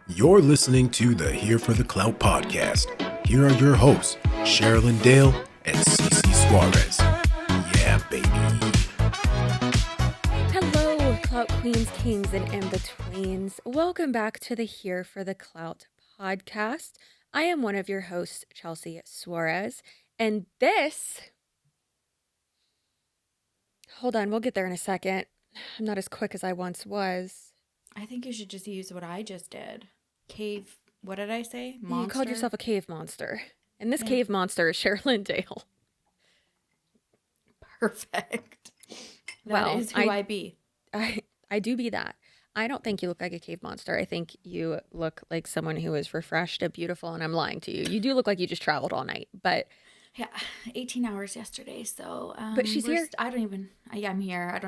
You're listening to the Here for the Clout podcast. Here are your hosts, Sherilyn Dale and Cece Suarez. Yeah, baby. Hello, Clout Queens, Kings, and in-betweens. Welcome back to the Here for the Clout podcast. I am one of your hosts, Chelsea Suarez, and this... Hold on, we'll get there in a second. I'm not as quick as I once was. I think you should just use what I just did. Cave, what did I say? Monster? You called yourself a cave monster. And this cave monster is Sherilyn Dale. Perfect. That is who I be. I do be that. I don't think you look like a cave monster. I think you look like someone who is refreshed and beautiful, and I'm lying to you. You do look like you just traveled all night, but... Yeah, 18 hours yesterday, so... but she's here. I'm here.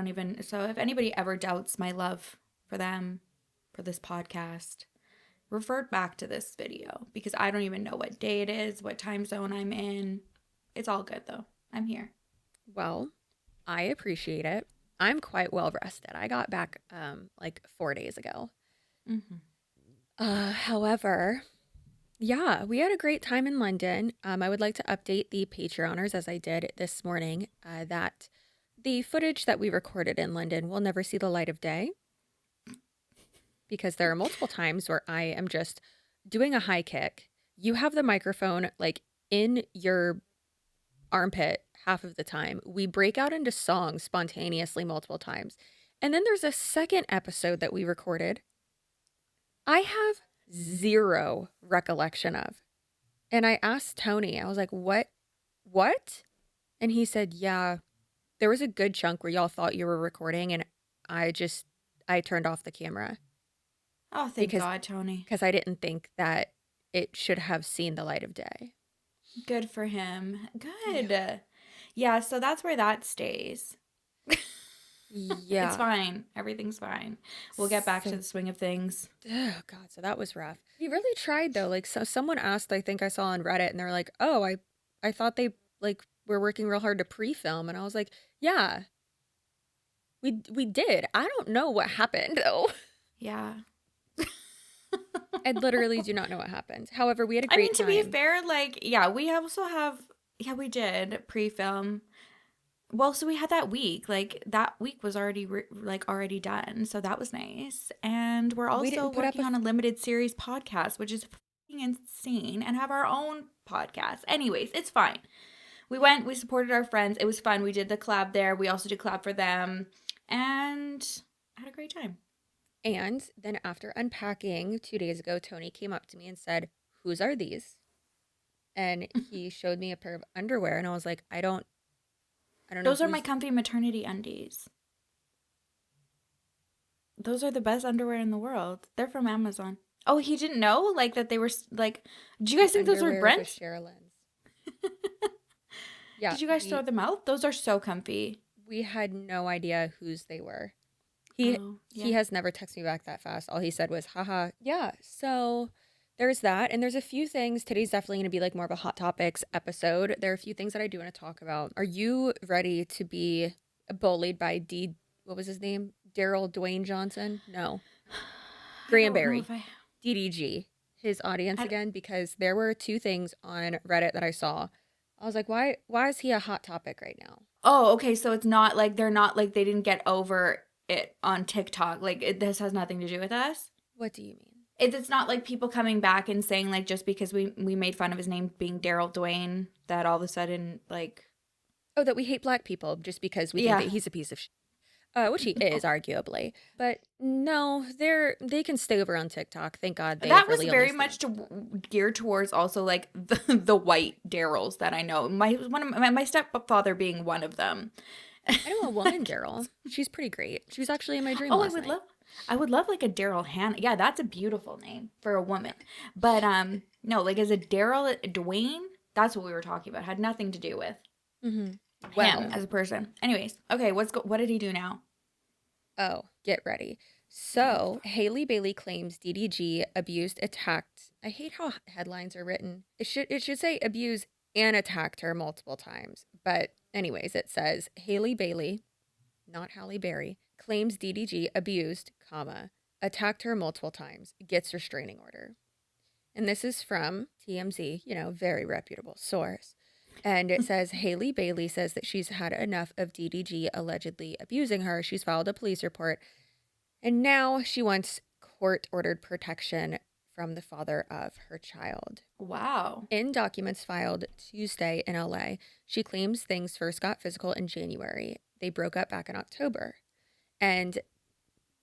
So if anybody ever doubts my love for them, for this podcast, refer back to this video, because I don't even know what day it is, what time zone I'm in. It's all good, though. I'm here. Well, I appreciate it. I'm quite well rested. I got back like 4 days ago. Mm-hmm. However... Yeah, we had a great time in London. I would like to update the Patreoners, as I did this morning, that the footage that we recorded in London will never see the light of day, because there are multiple times where I am just doing a high kick. You have the microphone like in your armpit half of the time. We break out into songs spontaneously multiple times. And then there's a second episode that we recorded. I have zero recollection of. And I asked Tony, I was like, what? And he said, yeah, there was a good chunk where y'all thought you were recording, and I turned off the camera. Oh, thank God, Tony. Because I didn't think that it should have seen the light of day. Good for him. Good. Yeah, so that's where that stays. Yeah. It's fine. Everything's fine. We'll get back to the swing of things. Oh, God. So that was rough. He really tried, though. Like, so someone asked, I think I saw on Reddit, and they're like, oh, I thought they, like, were working real hard to pre-film. And I was like, yeah, we did. I don't know what happened, though. Yeah. I literally do not know what happened. However, we had a great time. To be fair, like, yeah, we did pre-film. Well, so we had that week. Like, that week was already already done. So that was nice. And we're also working on a limited series podcast, which is fucking insane, and have our own podcast. Anyways, it's fine. We supported our friends. It was fun. We did the collab there. We also did collab for them. And I had a great time. And then after unpacking 2 days ago, Tony came up to me and said, whose are these? And he showed me a pair of underwear, and I was like, I don't know. Those are my comfy maternity undies. Those are the best underwear in the world. They're from Amazon. Oh, he didn't know? Like, that they were, like... Do you guys think those were Brent's? Yeah. Did you guys throw them out? Those are so comfy. We had no idea whose they were. He has never texted me back that fast. All he said was, haha. Yeah, so... There's that, and there's a few things. Today's definitely going to be like more of a Hot Topics episode. There are a few things that I do want to talk about. Are you ready to be bullied by what was his name? Daryl Dwayne Johnson? No. Granberry. DDG. His audience again, because there were two things on Reddit that I saw. I was like, why is he a hot topic right now? Oh, okay, so it's not like they didn't get over it on TikTok. Like, this has nothing to do with us? What do you mean? It's not like people coming back and saying, like, just because we made fun of his name being Daryl Dwayne, that all of a sudden, like... Oh, that we hate black people just because we think that he's a piece of shit. Which he is, arguably. But no, they can stay over on TikTok. Thank God. That was very much geared towards also, like, the white Daryls that I know. My stepfather being one of them. I know a woman, Daryl. She's pretty great. She was actually in my dream last night. I would love like a Daryl Hannah. Yeah, that's a beautiful name for a woman. But no, like as a Daryl Dwayne, that's what we were talking about. Had nothing to do with him as a person. Anyways, okay, what did he do now? Oh, get ready. So, Halle Bailey claims DDG attacked. I hate how headlines are written. It should say abused and attacked her multiple times. But anyways, it says Halle Bailey, not Halle Berry, claims DDG abused, attacked her multiple times, gets restraining order. And this is from TMZ, very reputable source. And it says Halle Bailey says that she's had enough of DDG allegedly abusing her. She's filed a police report. And now she wants court-ordered protection from the father of her child. Wow. In documents filed Tuesday in LA, she claims things first got physical in January. They broke up back in October. And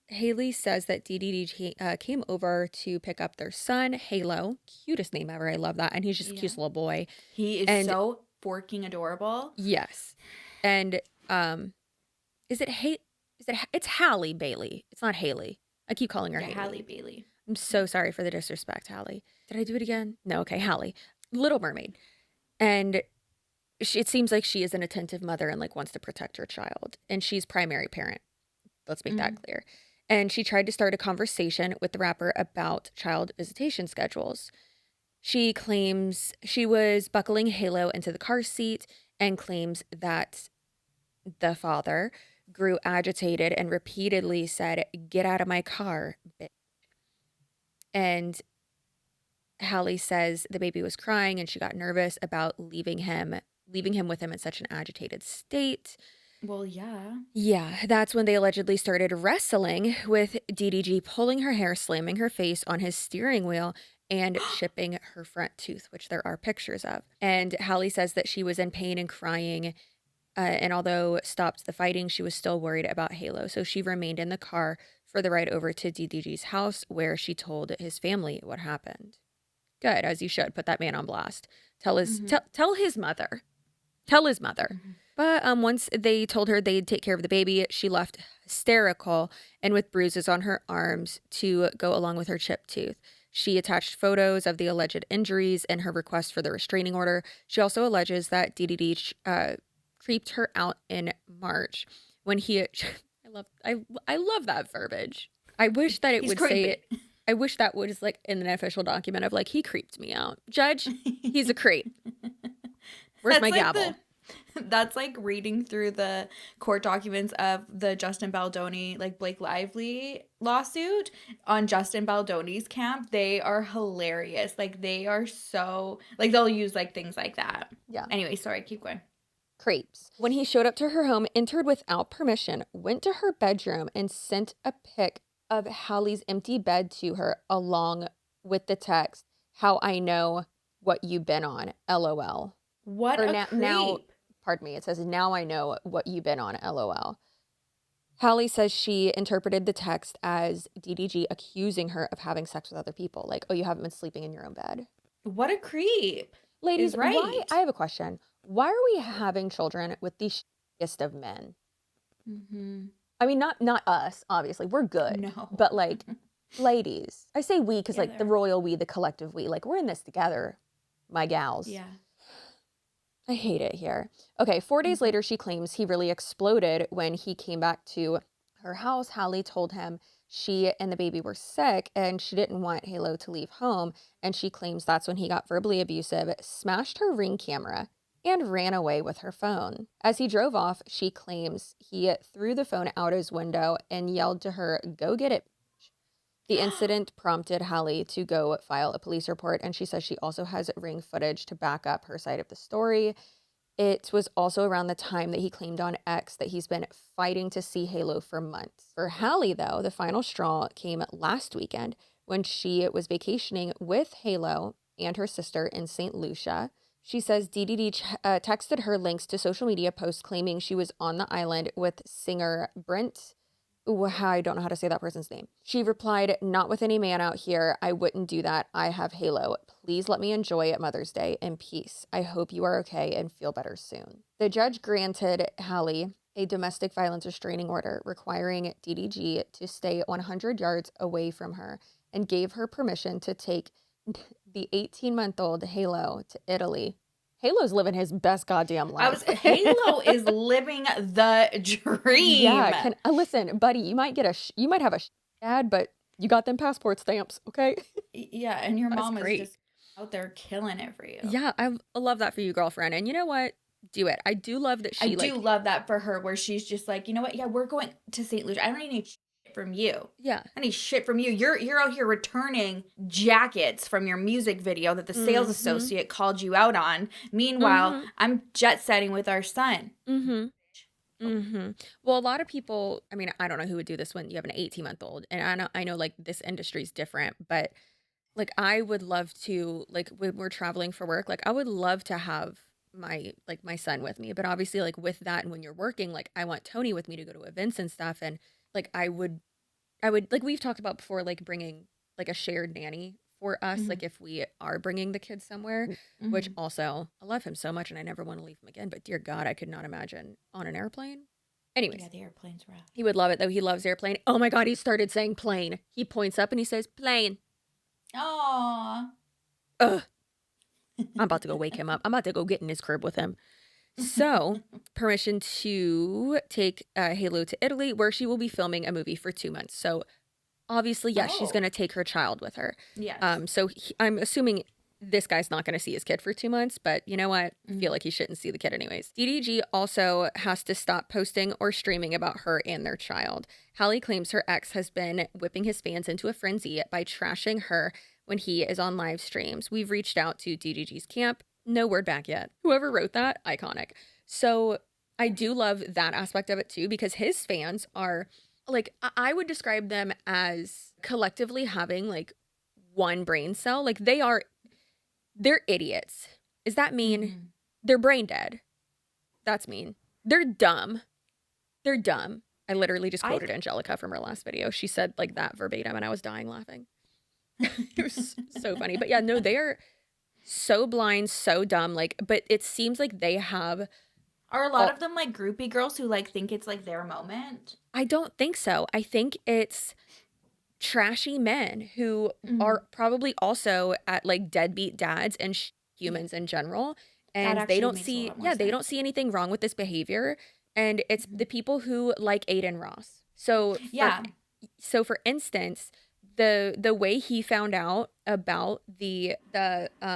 Halle says that DDG came over to pick up their son, Halo. Cutest name ever. I love that. And he's just a cute little boy. He is so forking adorable. Yes. And it's Halle Bailey. It's not Haley. I keep calling her Haley. Halle Bailey. I'm so sorry for the disrespect, Halle. Did I do it again? No, okay, Halle. Little Mermaid. And it seems like she is an attentive mother and wants to protect her child. And she's primary parent. Let's make that clear. And she tried to start a conversation with the rapper about child visitation schedules. She claims she was buckling Halo into the car seat and claims that the father grew agitated and repeatedly said, "Get out of my car, bitch." And Halle says the baby was crying and she got nervous about leaving him with him in such an agitated state. Well, yeah. Yeah, that's when they allegedly started wrestling, with DDG pulling her hair, slamming her face on his steering wheel, and chipping her front tooth, which there are pictures of. And Halle says that she was in pain and crying, and although stopped the fighting, she was still worried about Halo. So she remained in the car for the ride over to DDG's house, where she told his family what happened. Good, as you should. Put that man on blast. Tell his mother. Tell his mother. But once they told her they'd take care of the baby, she left hysterical and with bruises on her arms to go along with her chipped tooth. She attached photos of the alleged injuries in her request for the restraining order. She also alleges that DDG creeped her out in March when he... I love that verbiage. I wish that it would say it. I wish that was in an official document of he creeped me out. Judge, he's a creep. Where's my gavel? That's like reading through the court documents of the Justin Baldoni, Blake Lively lawsuit on Justin Baldoni's camp. They are hilarious. They are so, they'll use things like that. Yeah. Anyway, sorry, keep going. Creeps. When he showed up to her home, entered without permission, went to her bedroom and sent a pic of Halle's empty bed to her, along with the text, "How I know what you've been on, LOL." What a creep. Now, pardon me, it says, "Now I know what you've been on, LOL." Halle says she interpreted the text as DDG accusing her of having sex with other people. Oh, you haven't been sleeping in your own bed. What a creep. Ladies, right. Why? I have a question. Why are we having children with the shittiest of men? Mm-hmm. I mean, not us, obviously. We're good. No. But, ladies. I say we because, the royal we, the collective we. We're in this together, my gals. Yeah. I hate it here. Okay, 4 days later, she claims he really exploded when he came back to her house. Halle told him she and the baby were sick and she didn't want Halo to leave home. And she claims that's when he got verbally abusive, smashed her Ring camera, and ran away with her phone. As he drove off, she claims he threw the phone out his window and yelled to her, "Go get it." The incident prompted Halle to go file a police report, and she says she also has Ring footage to back up her side of the story. It was also around the time that he claimed on X that he's been fighting to see Halo for months. For Halle, though, the final straw came last weekend when she was vacationing with Halo and her sister in St. Lucia. She says DDD texted her links to social media posts claiming she was on the island with singer Brent. Ooh, I don't know how to say that person's name. She replied, "Not with any man out here. I wouldn't do that. I have Halo. Please let me enjoy it Mother's Day in peace. I hope you are okay and feel better soon." The judge granted Halle a domestic violence restraining order requiring DDG to stay 100 yards away from her and gave her permission to take the 18-month-old Halo to Italy. Halo's living his best goddamn life. Halo is living the dream. Yeah, listen, buddy, you might have a dad, but you got them passport stamps, okay? Yeah, and your mom is just out there killing it for you. Yeah, I love that for you, girlfriend. And you know what? Do it. I do love that she I do love that for her, where she's just you know what? Yeah, we're going to St. Lucia. I don't need from you. Yeah. I need shit from you. You're out here returning jackets from your music video that the sales associate called you out on. Meanwhile, I'm jet setting with our son. Well, a lot of people, I mean, I don't know who would do this when you have an 18-month-old. And I know like this industry's different, but like I would love to, like when we're traveling for work, like I would love to have my son with me. But obviously like with that and when you're working, like I want Tony with me to go to events and stuff. And like I would like we've talked about before, like bringing like a shared nanny for us, like if we are bringing the kids somewhere, which also I love him so much and I never want to leave him again. But dear God, I could not imagine on an airplane. Anyways, Yeah, the airplane's rough. he would love it though. He loves airplane. Oh my God, he started saying plane. He points up and he says plane. Aww. Ugh. I'm about to go wake him up. I'm about to go get in his crib with him. So, permission to take Halo to Italy, where she will be filming a movie for 2 months. So, obviously, yes, she's going to take her child with her. Yes. So, I'm assuming this guy's not going to see his kid for 2 months, but you know what? I feel like he shouldn't see the kid anyways. DDG also has to stop posting or streaming about her and their child. Halle claims her ex has been whipping his fans into a frenzy by trashing her when he is on live streams. We've reached out to DDG's camp. No word back yet. Whoever wrote that, iconic. So I do love that aspect of it too, because his fans are like, I would describe them as collectively having like one brain cell. Like they're idiots. Is that mean? They're brain dead. That's mean. They're dumb. They're dumb. I literally just quoted Angelica from her last video. She said like that verbatim and I was dying laughing. It was so funny. But yeah, no, they are so blind, so dumb. Like, but it seems like they have. Are a lot of them like groupie girls who like think it's like their moment? I don't think so. I think it's trashy men who are probably also at like deadbeat dads and humans in general. And they don't see, they don't see anything wrong with this behavior. And it's the people who like Adin Ross. So so for instance, the way he found out about the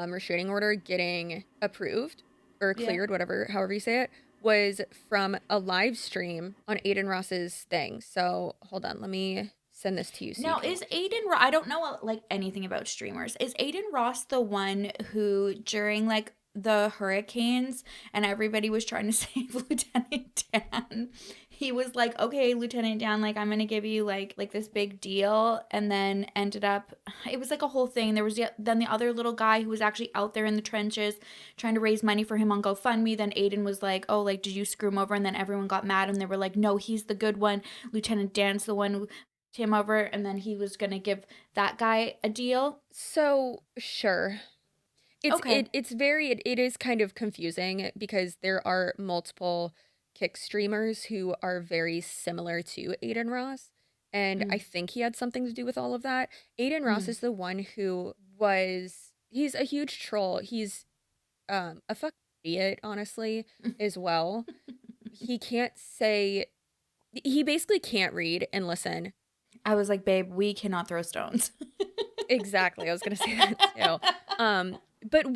restraining order getting approved or cleared, however you say it, was from a live stream on Adin Ross's thing. So hold on, let me send this to you. Now, is Adin Ross, I don't know like anything about streamers. Is Adin Ross the one who during like the hurricanes and everybody was trying to save Lieutenant Dan, he was like, okay, Lieutenant Dan, like I'm gonna give you like this big deal, and then ended up, it was like a whole thing. There was then the other little guy who was actually out there in the trenches trying to raise money for him on GoFundMe. Then Adin was like, oh, like did you screw him over? And then everyone got mad and they were like, no, he's the good one. Lieutenant Dan's the one who him over, and then he was gonna give that guy a deal. So sure. It is kind of confusing because there are multiple kick streamers who are very similar to Adin Ross. And I think he had something to do with all of that. Adin Ross is the one who he's a huge troll. He's a fucking idiot, honestly, as well. He basically can't read and listen. I was like, babe, we cannot throw stones. Exactly. I was going to say that too. But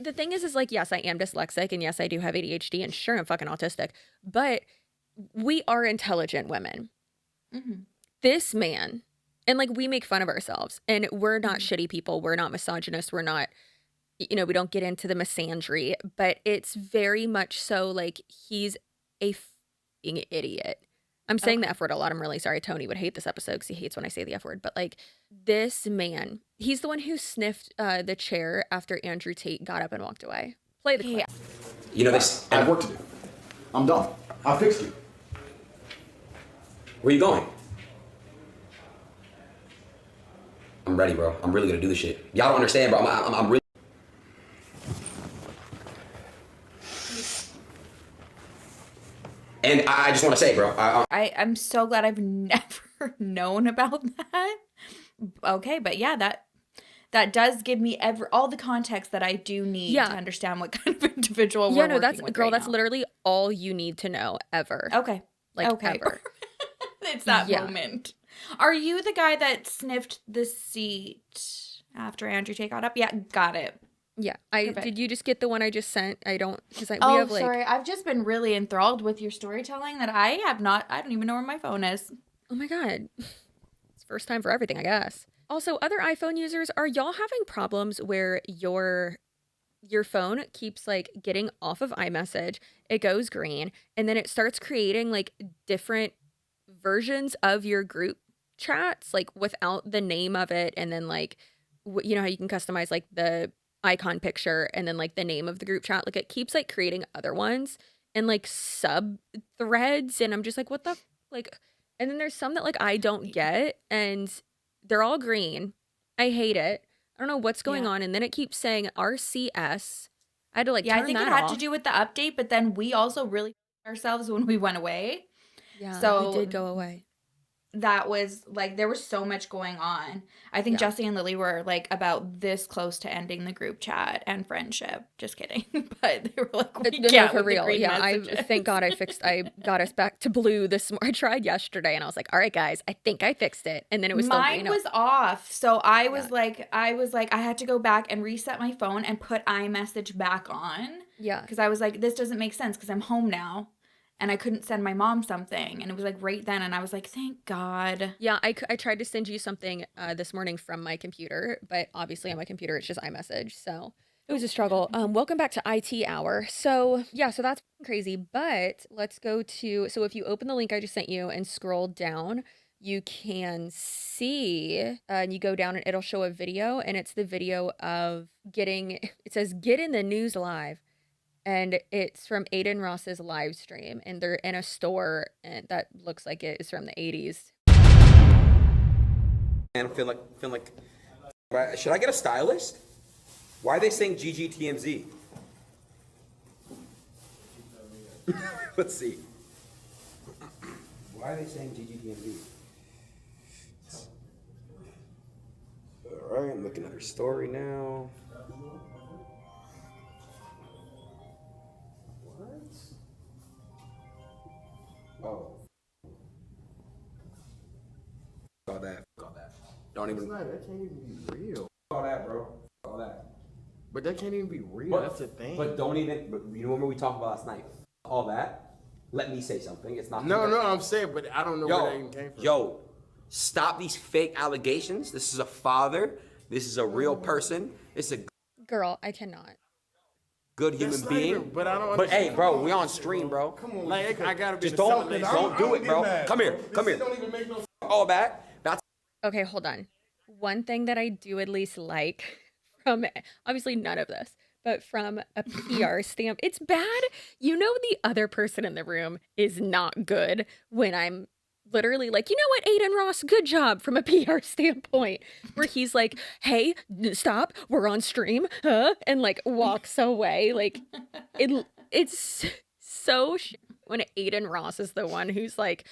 the thing is like, yes, I am dyslexic and yes, I do have ADHD and sure, I'm fucking autistic, but we are intelligent women. This man, and like we make fun of ourselves and we're not shitty people. We're not misogynists. We're not, we don't get into the misandry, but it's very much so like he's a fucking idiot. I'm saying the F word a lot. I'm really sorry. Tony would hate this episode because he hates when I say the F word. But like this man, he's the one who sniffed the chair after Andrew Tate got up and walked away. Play the clip. I have work to do. I'm done. I fixed you. Where you going? I'm ready, bro. I'm really gonna do this shit. Y'all don't understand, bro. I'm really. And I just want to say, bro, I'm so glad I've never known about that. Okay, but yeah, that does give me all the context that I do need to understand what kind of individual we're working with that's literally all you need to know ever. Okay. Ever. It's that moment. Are you the guy that sniffed the seat after Andrew Tate got up? Yeah, got it. Yeah, did you just get the one I just sent? I don't, because we have like. Sorry, I've just been really enthralled with your storytelling that I don't even know where my phone is. Oh my God. It's first time for everything, I guess. Also, other iPhone users, are y'all having problems where your phone keeps like getting off of iMessage, it goes green, and then it starts creating like different versions of your group chats, like without the name of it, and then like you know how you can customize like the icon picture and then like the name of the group chat, like it keeps like creating other ones and like sub threads, and I'm just like, what the like. And then there's some that like I don't get, and they're all green. I hate it. I don't know what's going on, and then it keeps saying RCS. I had to like turn I think it that had off. to do with the update, but then we also really ourselves when we went away. Yeah, so we did go away. That was like, there was so much going on. I think Jesse and Lily were like about this close to ending the group chat and friendship. Just kidding. But they were like, we can't for with the real. green Yeah, messages. thank God I got us back to blue this morning. I tried yesterday and I was like, all right, guys, I think I fixed it. And then it was still Mine green. was off. So I was like, I had to go back and reset my phone and put iMessage back on. Yeah. Because I was like, this doesn't make sense because I'm home now. And I couldn't send my mom something. And it was like right then. And I was like, thank God. Yeah, I tried to send you something this morning from my computer. But obviously on my computer, it's just iMessage. So it was a struggle. Welcome back to IT Hour. So yeah, so that's crazy. But let's go to, so if you open the link I just sent you and scroll down, you can see, and you go down and it'll show a video. And it's the video of it says, get in the news live. And it's from Adin Ross's live stream, and they're in a store, and that looks like it is from the 80s. And I feel like, should I get a stylist? Why are they saying GGTMZ? Let's see. Why are they saying GGTMZ? All right, I'm looking at her story now. Oh. All that. Don't even. That can't even be real. All that, bro. All that. But that can't even be real. That's the thing. But don't even. But you remember we talked about last night? All that. Let me say something. It's not. No, I'm saying, but I don't know where that even came from. Yo, stop these fake allegations. This is a father. This is a real person. It's a Girl, I cannot. good human not being. even- but I don't But hey, understand. bro, we on stream, bro. Come on, like I gotta be Just don't do it, bro. Come here. Don't even make no. All that. That's Okay, hold on. One thing that I do at least like from, obviously none of this, but from a PR stamp, it's bad. You know, the other person in the room is not good when I'm literally like, you know what, Adin Ross, good job from a PR standpoint, where he's like, hey, stop, we're on stream, huh? And like walks away. Like it's so when Adin Ross is the one who's like,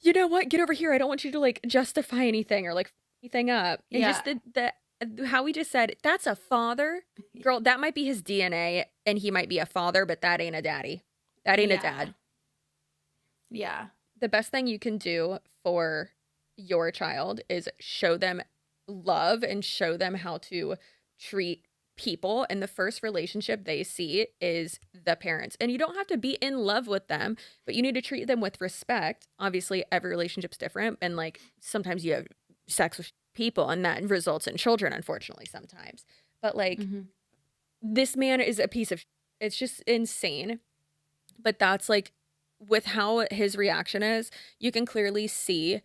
you know what, get over here. I don't want you to like justify anything or like anything up. And just the how we just said, that's a father. Girl, that might be his DNA and he might be a father, but that ain't a daddy. That ain't a dad. Yeah. The best thing you can do for your child is show them love and show them how to treat people. And the first relationship they see is the parents. And you don't have to be in love with them, but you need to treat them with respect. Obviously, every relationship's different. And like sometimes you have sex with people and that results in children, unfortunately, sometimes. But like this man is a piece of it's just insane. But that's like, with how his reaction is, you can clearly see,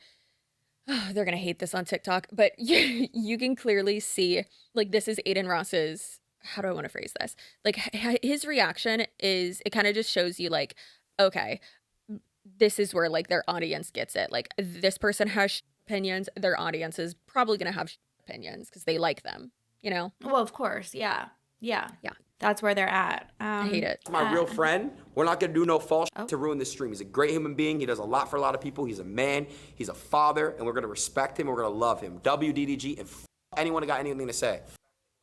they're going to hate this on TikTok, but you can clearly see, like, this is Adin Ross's, how do I want to phrase this? Like, his reaction is, it kind of just shows you, like, okay, this is where, like, their audience gets it. Like, this person has opinions, their audience is probably going to have opinions because they like them, you know? Well, of course. Yeah. That's where they're at. I hate it. my real friend. We're not gonna do no false shit to ruin this stream. He's a great human being. He does a lot for a lot of people. He's a man. He's a father, and we're gonna respect him. We're gonna love him. WDDG and anyone that got anything to say.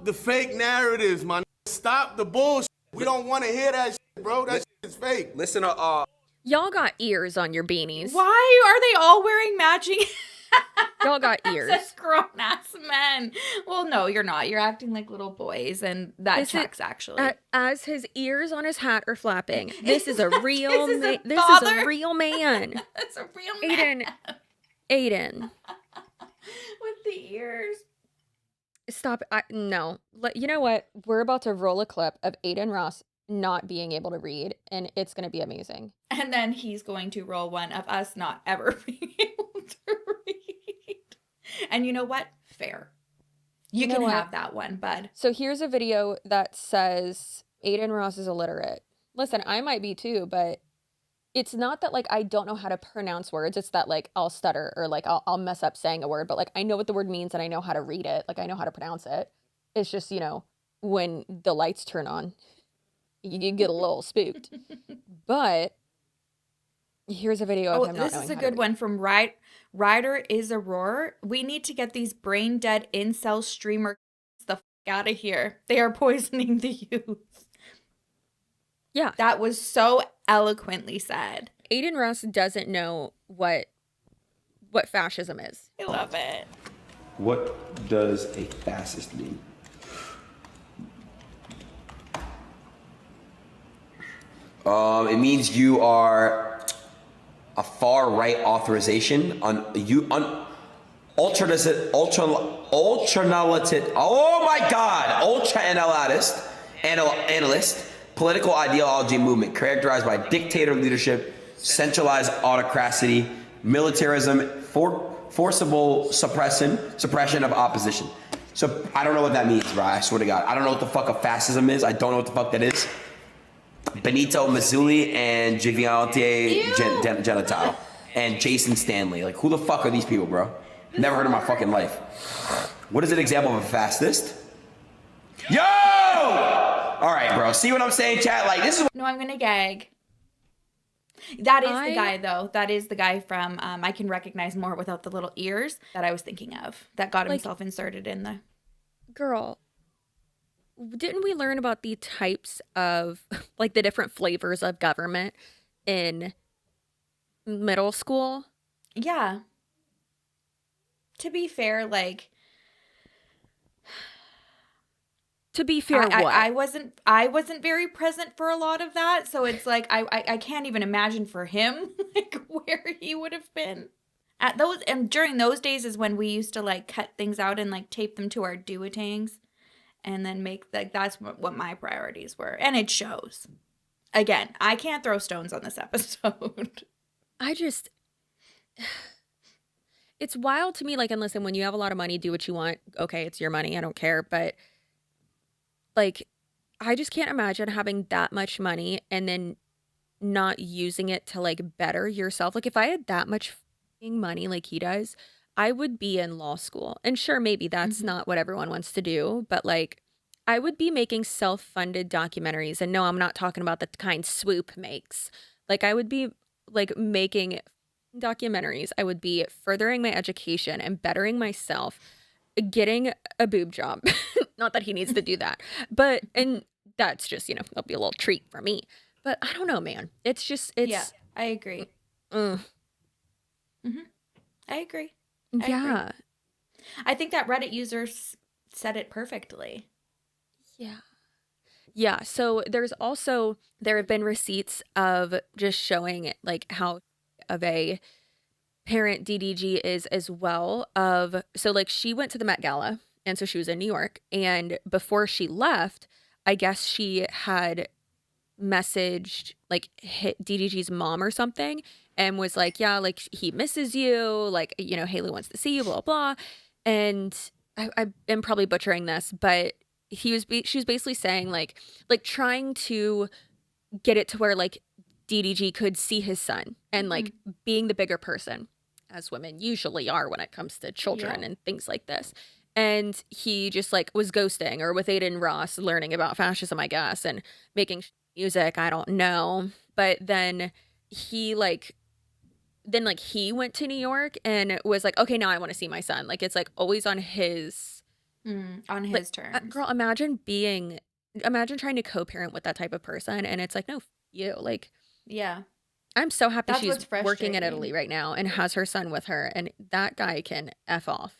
The fake narratives, man. Stop the bullshit. We don't want to hear that shit, bro. That shit is fake. Listen to Y'all got ears on your beanies. Why are they all wearing matching? Y'all got ears. Says grown-ass men. Well, no, you're not. You're acting like little boys, and that checks, actually. As his ears on his hat are flapping. This is a real This is a man. This is father? a real man. That's a real man. Adin. With the ears. Stop. No. You know what? We're about to roll a clip of Adin Ross not being able to read, and it's going to be amazing. And then he's going to roll one of us not ever being able to read. And you know what? Fair. You can have that one, bud. So here's a video that says Adin Ross is illiterate. Listen, I might be too, but it's not that like I don't know how to pronounce words. It's that like I'll stutter or like I'll mess up saying a word, but like I know what the word means and I know how to read it. Like I know how to pronounce it. It's just, you know, when the lights turn on, you get a little spooked. But here's a video of him not knowing how to read. This is a good one from Ryder is a roar. We need to get these brain dead incel streamer the fuck out of here. They are poisoning the youth. Yeah. That was so eloquently said. Adin Ross doesn't know what fascism is. I love it. What does a fascist mean? It means you are a far right authorization ultranationalist. Oh my God, analyst, political ideology movement characterized by dictator leadership, centralized autocracy, militarism, forcible suppression of opposition. So I don't know what that means, bro. I swear to God, I don't know what the fuck a fascism is. I don't know what the fuck that is. Benito Mussolini and Giviante Genital and Jason Stanley. Like, who the fuck are these people, bro? Never heard of my fucking life. What is an example of a fascist? Yo! All right, bro. See what I'm saying, chat? Like, this is. No, I'm gonna gag. That is the guy, though. That is the guy from I Can Recognize More Without the Little Ears that I was thinking of. That got himself inserted in the. Girl, didn't we learn about the types of, like, the different flavors of government in middle school? Yeah. To be fair, like. To be fair, what? I wasn't very present for a lot of that, so it's like I can't even imagine for him like where he would have been. At those and during those days is when we used to like cut things out and like tape them to our duotangs and then make like that's what my priorities were. And it shows. Again, I can't throw stones on this episode. It's wild to me, like, and listen, when you have a lot of money, do what you want. Okay, it's your money. I don't care. But, like, I just can't imagine having that much money and then not using it to, like, better yourself. Like, if I had that much money like he does, I would be in law school. And sure, maybe that's not what everyone wants to do. But, like, I would be making self-funded documentaries. And no, I'm not talking about the kind Swoop makes. Like, I would be, like, making documentaries. I would be furthering my education and bettering myself, getting a boob job. Not that he needs to do that, but, and that's just, you know, that'll be a little treat for me. But I don't know, man. It's just, it's. Yeah, I agree. I agree. Yeah. I think that Reddit user said it perfectly. Yeah. Yeah. So there have been receipts of just showing like how of a parent DDG is as well so like she went to the Met Gala and so she was in New York and before she left, I guess she had messaged like hit DDG's mom or something and was like, yeah, like he misses you. Like, you know, Haley wants to see you, blah, blah. And I am probably butchering this, but she was basically saying like trying to get it to where like DDG could see his son and like being the bigger person as women usually are when it comes to children and things like this. And he just like was ghosting or with Adin Ross learning about fascism, I guess, and making music. I don't know. But then he went to New York and was like, okay, now I want to see my son. Like it's like always on his terms. Girl, imagine trying to co-parent with that type of person. And it's like, no, you like, yeah. I'm so happy That's she's working in Italy right now and has her son with her. And that guy can F off.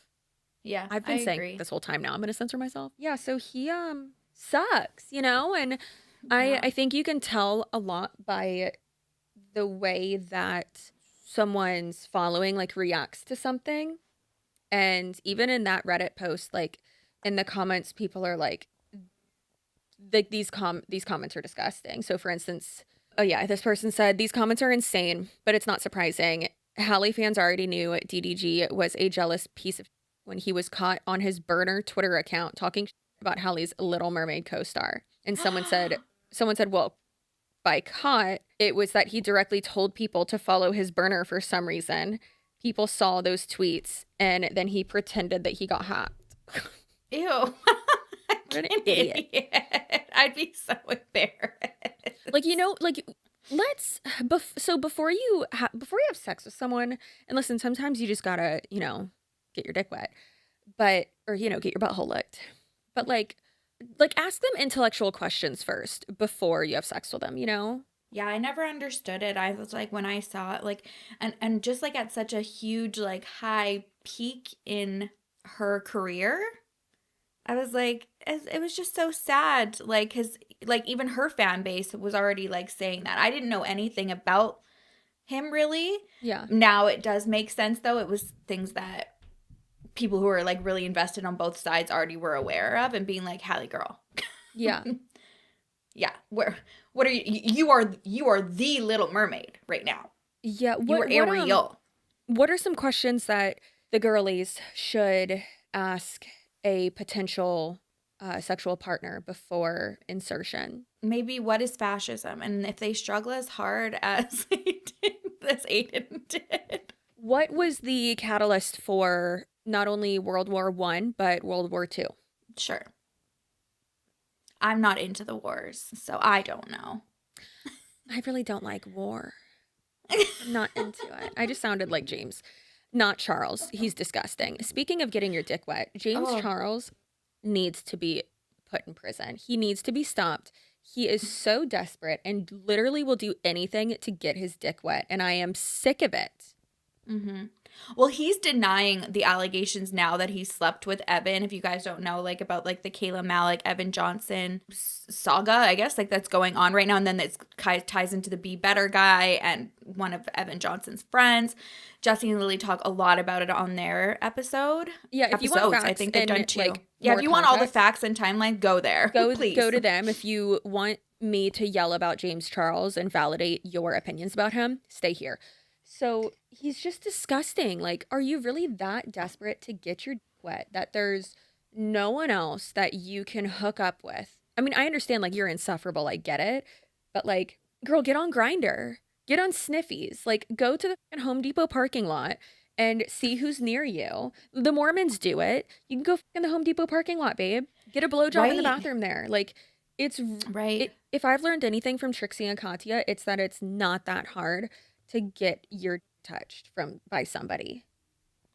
Yeah, I've been saying this whole time now. I'm going to censor myself. Yeah, so he sucks, you know? And I think you can tell a lot by the way that someone's following like reacts to something, and even in that Reddit post, like in the comments, people are like these comments are disgusting. So for instance, oh yeah, this person said these comments are insane, but it's not surprising. Halle fans already knew DDG was a jealous piece of when he was caught on his burner Twitter account talking about Halle's Little Mermaid co-star. And someone said, well, by caught, it was that he directly told people to follow his burner for some reason. People saw those tweets, and then he pretended that he got hacked. Ew. What an idiot. I'd be so embarrassed. Like, you know, like, let's, so before you have sex with someone, and listen, sometimes you just gotta, you know, get your dick wet, but, or, you know, get your butthole licked. But like ask them intellectual questions first before you have sex with them, you know? Yeah, I never understood it. I was like, when I saw it, like, and just like at such a huge, like, high peak in her career, I was like, it was just so sad. Like, his, like, even her fan base was already like saying that. I didn't know anything about him really. Yeah. Now it does make sense though. It was things that people who are like really invested on both sides already were aware of, and being like, Halle girl. Yeah. Yeah. What are you are the Little Mermaid right now. Yeah. You are Ariel. What are some questions that the girlies should ask a potential sexual partner before insertion? Maybe what is fascism? And if they struggle as hard as Adin did. What was the catalyst for not only World War I, but World War II? Sure. I'm not into the wars, so I don't know. I really don't like war. I'm not into it. I just sounded like James. Not Charles. He's disgusting. Speaking of getting your dick wet, James Charles needs to be put in prison. He needs to be stopped. He is so desperate and literally will do anything to get his dick wet, and I am sick of it. Mm-hmm. Well, he's denying the allegations now that he slept with Evan. If you guys don't know, like, about like the Kayla Malik, Evan Johnson saga, I guess, like, that's going on right now. And then it ties into the Be Better guy and one of Evan Johnson's friends. Jesse and Lily talk a lot about it on their episode. Yeah, if you want facts, I think they've done two. Like, yeah, if you want all the facts and timeline, go there. Please. Go to them. If you want me to yell about James Charles and validate your opinions about him, stay here. So he's just disgusting. Like, are you really that desperate to get your dick wet that there's no one else that you can hook up with? I mean, I understand, like, you're insufferable. I get it. But, like, girl, get on Grindr. Get on Sniffies. Like, go to the Home Depot parking lot and see who's near you. The Mormons do it. You can go in the Home Depot parking lot, babe. Get a blowjob in the bathroom there. Like, it's right. If I've learned anything from Trixie and Katya, it's that it's not that hard to get your touched by somebody.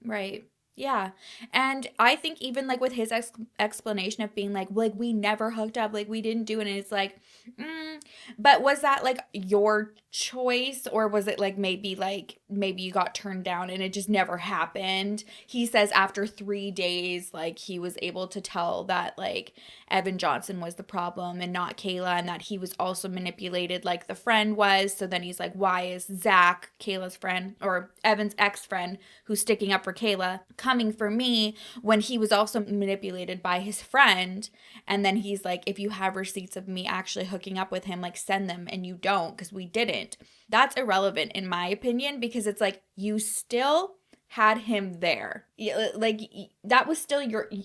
Right. Yeah. And I think even like with his explanation of being like we never hooked up, like we didn't do it. And it's like, but was that like your choice, or was it like maybe you got turned down and it just never happened? He says after 3 days, like he was able to tell that like Evan Johnson was the problem and not Kayla, and that he was also manipulated like the friend was. So then he's like, why is Zach, Kayla's friend, or Evan's ex-friend who's sticking up for Kayla, coming for me when he was also manipulated by his friend? And then he's like, if you have receipts of me actually hooking up with him, like send them, and you don't because we didn't. That's irrelevant in my opinion, because it's like you still had him there. Like that was still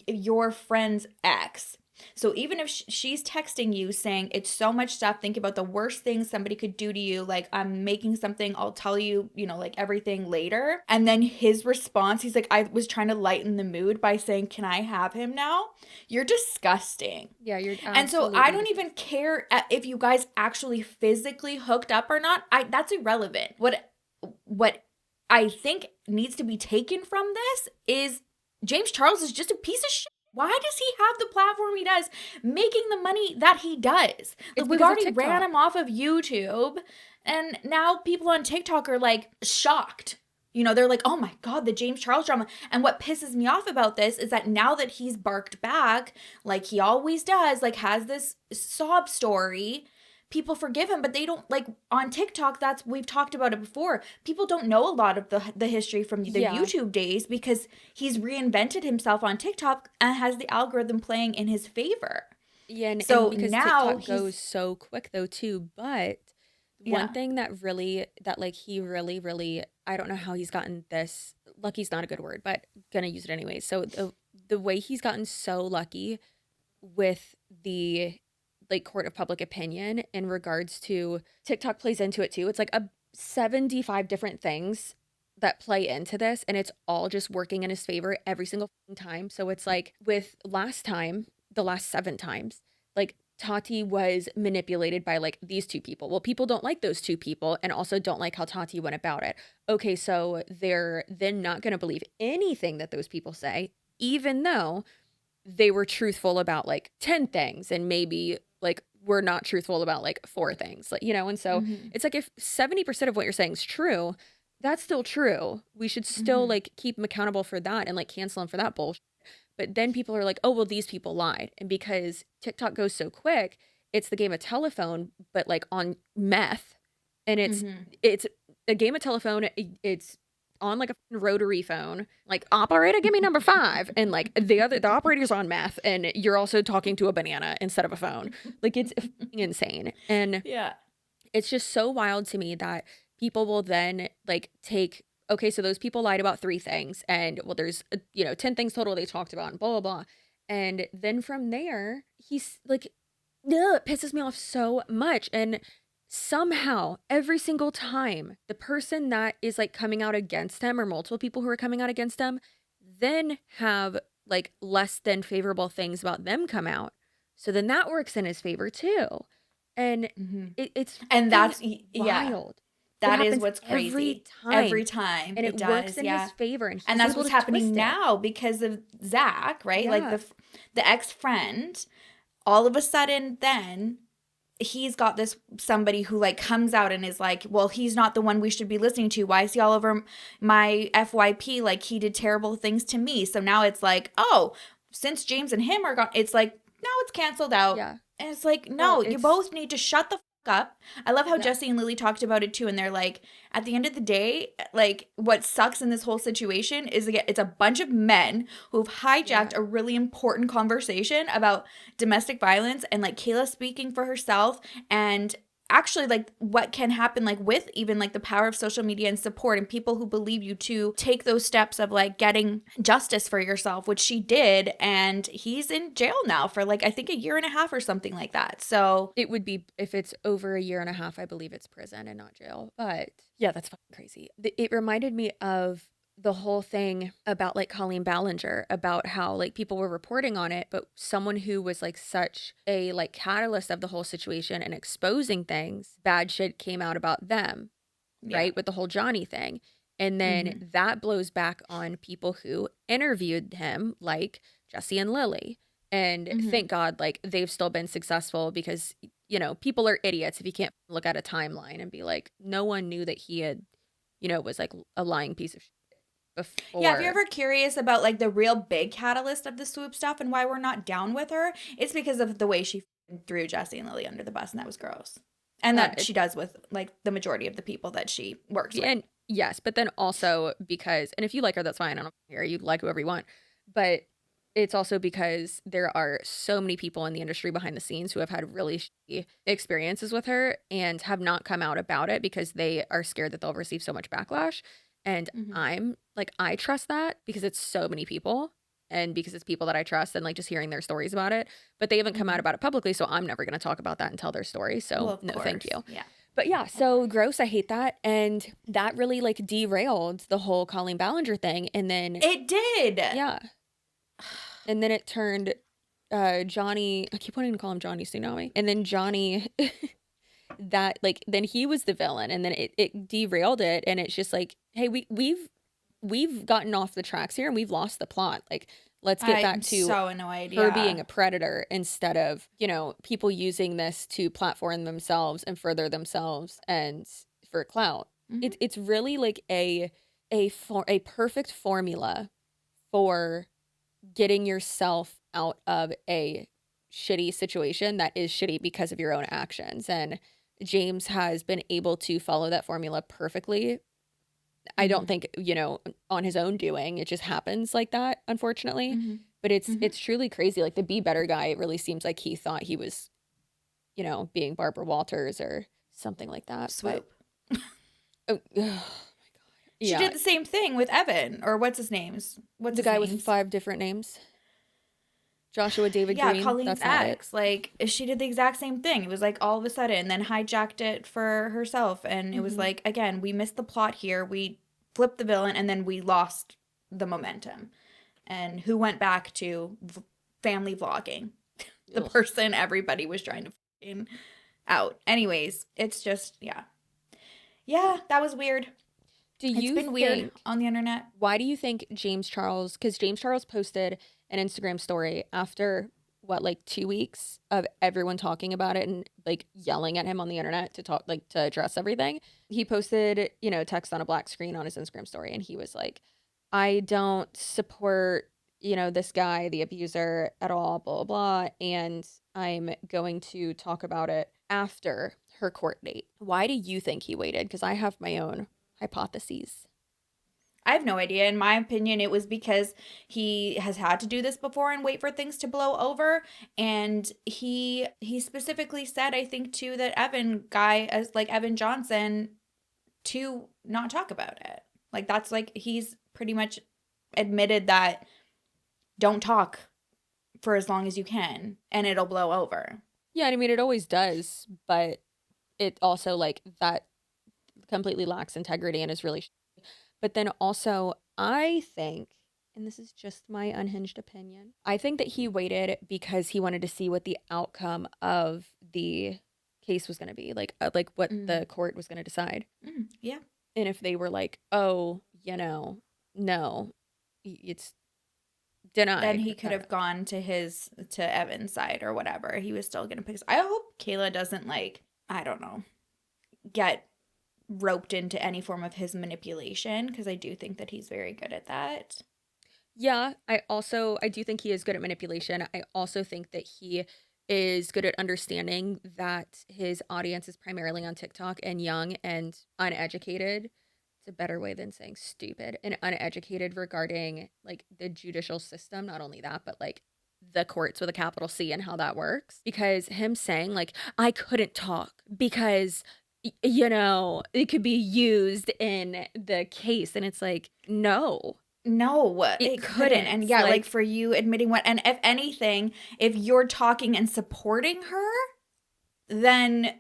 your friend's ex. So even if she's texting you saying it's so much stuff, think about the worst things somebody could do to you, like I'm making something, I'll tell you, like everything later. And then his response, he's like, I was trying to lighten the mood by saying, can I have him now? You're disgusting. Yeah, you're And so I don't even care if you guys actually physically hooked up or not. That's irrelevant. What I think needs to be taken from this is James Charles is just a piece of shit. Why does he have the platform he does, making the money that he does? Like, we've already ran him off of YouTube, and now people on TikTok are like shocked. They're like, oh my God, the James Charles drama. And what pisses me off about this is that now that he's barked back, like he always does, like has this sob story, people forgive him, but they don't, like, on TikTok, we've talked about it before. People don't know a lot of the history from the YouTube days because he's reinvented himself on TikTok and has the algorithm playing in his favor. Yeah, and because now TikTok goes so quick though too, but one thing that like he really, I don't know how he's gotten this, lucky's not a good word, but gonna use it anyway. So the way he's gotten so lucky with the like court of public opinion in regards to TikTok plays into it too. It's like 75 different things that play into this, and it's all just working in his favor every single time. So it's like with the last 7 times, like Tati was manipulated by like these 2 people. Well, people don't like those 2 people and also don't like how Tati went about it. Okay, so they're then not going to believe anything that those people say, even though they were truthful about like 10 things and maybe like we're not truthful about like 4 things, like, you know. And so it's like if 70% of what you're saying is true, that's still true. We should still like keep them accountable for that and like cancel them for that bullshit. But then people are like, oh, well, these people lied. And because TikTok goes so quick, it's the game of telephone, but like on meth. And it's a game of telephone. It's on like a rotary phone, like, operator, give me number 5. And like the operator's on meth and you're also talking to a banana instead of a phone. Like, it's insane. And it's just so wild to me that people will then like take, okay, so those people lied about 3 things and well, there's 10 things total they talked about and blah, blah, blah. And then from there, he's like, it pisses me off so much. And somehow every single time the person that is like coming out against him or multiple people who are coming out against him then have like less than favorable things about them come out. So then that works in his favor too. And it's that's wild. That is what's crazy. Every time. And it works in his favor. And that's what's happening now because of Zach, right? Like the ex-friend, all of a sudden then he's got this somebody who like comes out and is like, well, he's not the one we should be listening to. Why is he all over my FYP? Like, he did terrible things to me. So now it's like, oh, since James and him are gone, it's like, now it's canceled out. Yeah. And it's like, no, you both need to shut the up. I love how Jesse and Lily talked about it too, and they're like, at the end of the day, like, what sucks in this whole situation is again, it's a bunch of men who've hijacked a really important conversation about domestic violence and like Kayla speaking for herself and actually like what can happen like with even like the power of social media and support and people who believe you to take those steps of like getting justice for yourself, which she did. And he's in jail now for like, I think 1.5 years or something like that. So it would be, if it's over 1.5 years, I believe it's prison and not jail. But yeah, that's fucking crazy. It reminded me of the whole thing about like Colleen Ballinger, about how like people were reporting on it, but someone who was like such a like catalyst of the whole situation and exposing things, bad shit came out about them, right? With the whole Johnny thing. And then that blows back on people who interviewed him, like Jesse and Lily. And thank God, like, they've still been successful because, you know, people are idiots if you can't look at a timeline and be like, no one knew that he had, you know, was like a lying piece of shit before. Yeah, if you're ever curious about like the real big catalyst of the swoop stuff and why we're not down with her, it's because of the way she threw Jesse and Lily under the bus, and that was gross. And that she does with like the majority of the people that she works with. And yes, but then also because, and if you like her, that's fine. I don't care. You like whoever you want. But it's also because there are so many people in the industry behind the scenes who have had really shitty experiences with her and have not come out about it because they are scared that they'll receive so much backlash. And I'm like, I trust that because it's so many people and because it's people that I trust and like just hearing their stories about it. But they haven't come out about it publicly. So I'm never going to talk about that and tell their story. So well, no, course. thank you. Yeah. But yeah, so gross. I hate that. And that really like derailed the whole Colleen Ballinger thing. And then it did. Yeah. And then it turned Johnny, I keep wanting to call him Johnny Tsunami. And then Johnny, that like, then he was the villain. And then it derailed it. And it's just like, hey, we've gotten off the tracks here and we've lost the plot. Like, let's get back to so annoyed, her being a predator instead of, you know, people using this to platform themselves and further themselves and for clout. It's really like a perfect formula for getting yourself out of a shitty situation that is shitty because of your own actions. And James has been able to follow that formula perfectly. I don't think, you know, on his own doing, it just happens like that, unfortunately. But it's truly crazy. Like the Be Better guy, it really seems like he thought he was, you know, being Barbara Walters or something like that. Swoop. But, oh my God. She did the same thing with Evan, or what's his name? What's the his guy names? with 5 different names? Joshua David Yeah, Green. Colleen's That's not ex. Like, she did the exact same thing. It was like all of a sudden, and then hijacked it for herself. And it was like, again, we missed the plot here. We flipped the villain, and then we lost the momentum. And who went back to family vlogging? The person everybody was trying to fucking out. Anyways, it's just, yeah. Yeah, that was weird. It's been weird on the internet. Why do you think James Charles, because James Charles posted an Instagram story after, what, like 2 weeks of everyone talking about it and like yelling at him on the internet to talk, like to address everything. He posted, you know, text on a black screen on his Instagram story. And he was like, I don't support, you know, this guy, the abuser at all, blah, blah, blah. And I'm going to talk about it after her court date. Why do you think he waited? Because I have my own hypotheses. I have no idea. In my opinion, it was because he has had to do this before and wait for things to blow over. And he specifically said, I think, too, that Evan guy, as like Evan Johnson, to not talk about it. Like, that's like, he's pretty much admitted that don't talk for as long as you can and it'll blow over. Yeah, I mean, it always does, but it also, like, that completely lacks integrity and is really But then also, I think, and this is just my unhinged opinion, I think that he waited because he wanted to see what the outcome of the case was going to be, like what the court was going to decide. Yeah. And if they were like, oh, you know, no, it's denied. Then he could have gone to Evan's side or whatever. He was still going to pick. I hope Kayla doesn't, like, I don't know, get roped into any form of his manipulation, because I do think that he's very good at that. Yeah, I do think he is good at manipulation. I also think that he is good at understanding that his audience is primarily on TikTok and young and uneducated. It's a better way than saying stupid, and uneducated regarding like the judicial system. Not only that, but like the courts with a capital C and how that works. Because him saying like, I couldn't talk because, you know, it could be used in the case. And it's like, no, it couldn't. And yeah, like for you admitting what, and if anything, if you're talking and supporting her, then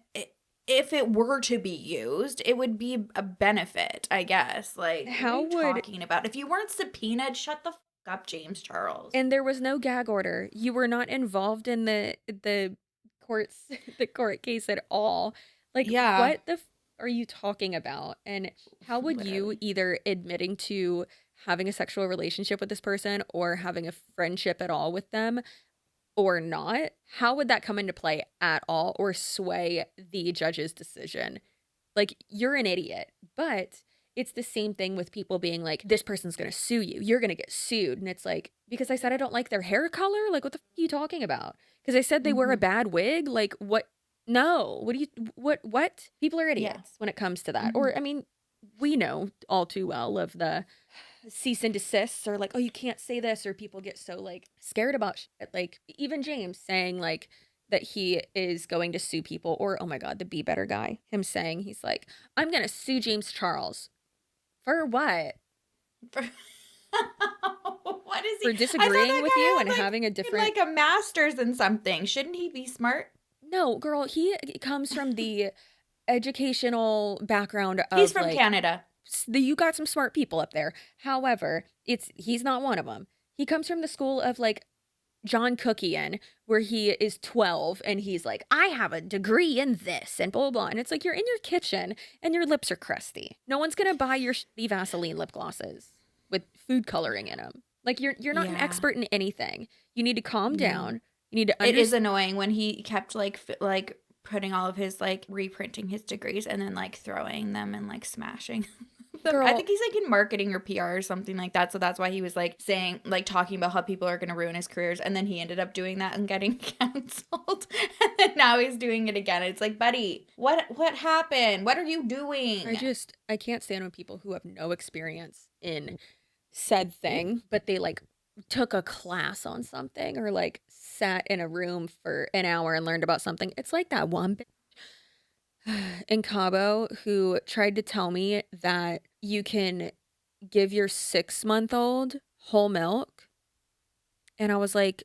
if it were to be used, it would be a benefit, I guess. Like, how what are you talking about? If you weren't subpoenaed, shut the fuck up, James Charles. And there was no gag order. You were not involved in the court case at all. Like, yeah. What the are you talking about? And how would you either admitting to having a sexual relationship with this person or having a friendship at all with them or not, how would that come into play at all or sway the judge's decision? Like, you're an idiot. But it's the same thing with people being like, this person's going to sue you. You're going to get sued. And it's like, because I said I don't like their hair color? Like, what the fuck are you talking about? Because I said they wear a bad wig? Like, what? No. What? People are idiots when it comes to that. Or, I mean, we know all too well of the cease and desists, or like, oh, you can't say this, or people get so like scared about shit. Like even James saying like that he is going to sue people, or oh my God, the Be Better guy, him saying he's like, I'm gonna sue James Charles for what? What is he? For disagreeing with you and having a different, like a master's in something. Shouldn't he be smart? No, girl, he comes from the educational background of, he's from like, Canada. You got some smart people up there. However, he's not one of them. He comes from the school of like John Cookian, where he is 12 and he's like, I have a degree in this and blah, blah, blah. And it's like, you're in your kitchen and your lips are crusty. No one's going to buy your shitty Vaseline lip glosses with food coloring in them. Like, you're not an expert in anything. You need to calm down. You need to It is annoying when he kept like putting all of his like reprinting his degrees and then like throwing them and like smashing Girl. I think he's like in marketing or PR or something like that. So that's why he was like saying, like talking about how people are going to ruin his careers. And then he ended up doing that and getting canceled. And then now he's doing it again. It's like, buddy, what happened? What are you doing? I can't stand when people who have no experience in said thing, but they like took a class on something or like sat in a room for an hour and learned about something. It's like that one in Cabo who tried to tell me that you can give your 6-month-old whole milk. And I was like,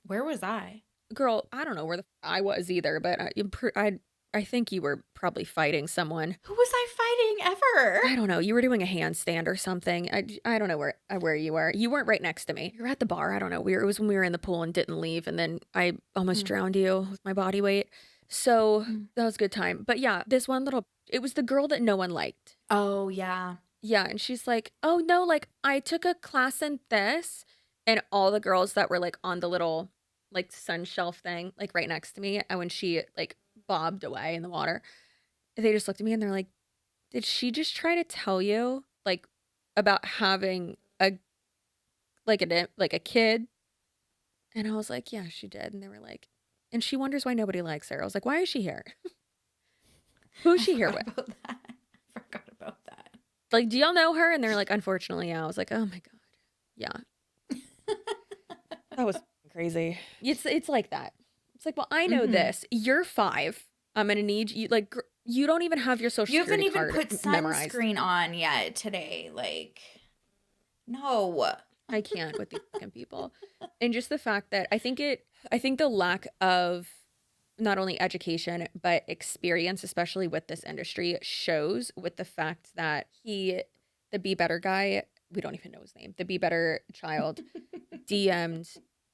where was I? girl, I don't know where I was either, but I think you were probably fighting someone. Who was I fighting ever? I don't know. You were doing a handstand or something. I don't know where you were. You weren't right next to me. You were at the bar. I don't know. It was when we were in the pool and didn't leave, and then I almost drowned you with my body weight. So that was a good time. But yeah, this one it was the girl that no one liked. Oh, yeah. Yeah, and she's like, oh no, like I took a class in this, and all the girls that were like on the little like sun shelf thing, like right next to me, and when she like bobbed away in the water, they just looked at me and they're like, did she just try to tell you like about having a kid? And I was like, yeah, she did. And they were like, and she wonders why nobody likes her. I was like, why is she here? Who's she here with? I forgot about that. Like, do y'all know her? And they're like, unfortunately, yeah. I was like, oh my God. Yeah. That was crazy. It's like that. It's like, well, I know this. You're 5. I'm going to need you. Like, you don't even have your social security card You haven't even put memorized. sunscreen on yet today. Like, no. I can't with these fucking people. And just the fact that I think the lack of not only education, but experience, especially with this industry, shows with the fact that the Be Better guy, we don't even know his name, the Be Better child, DM'd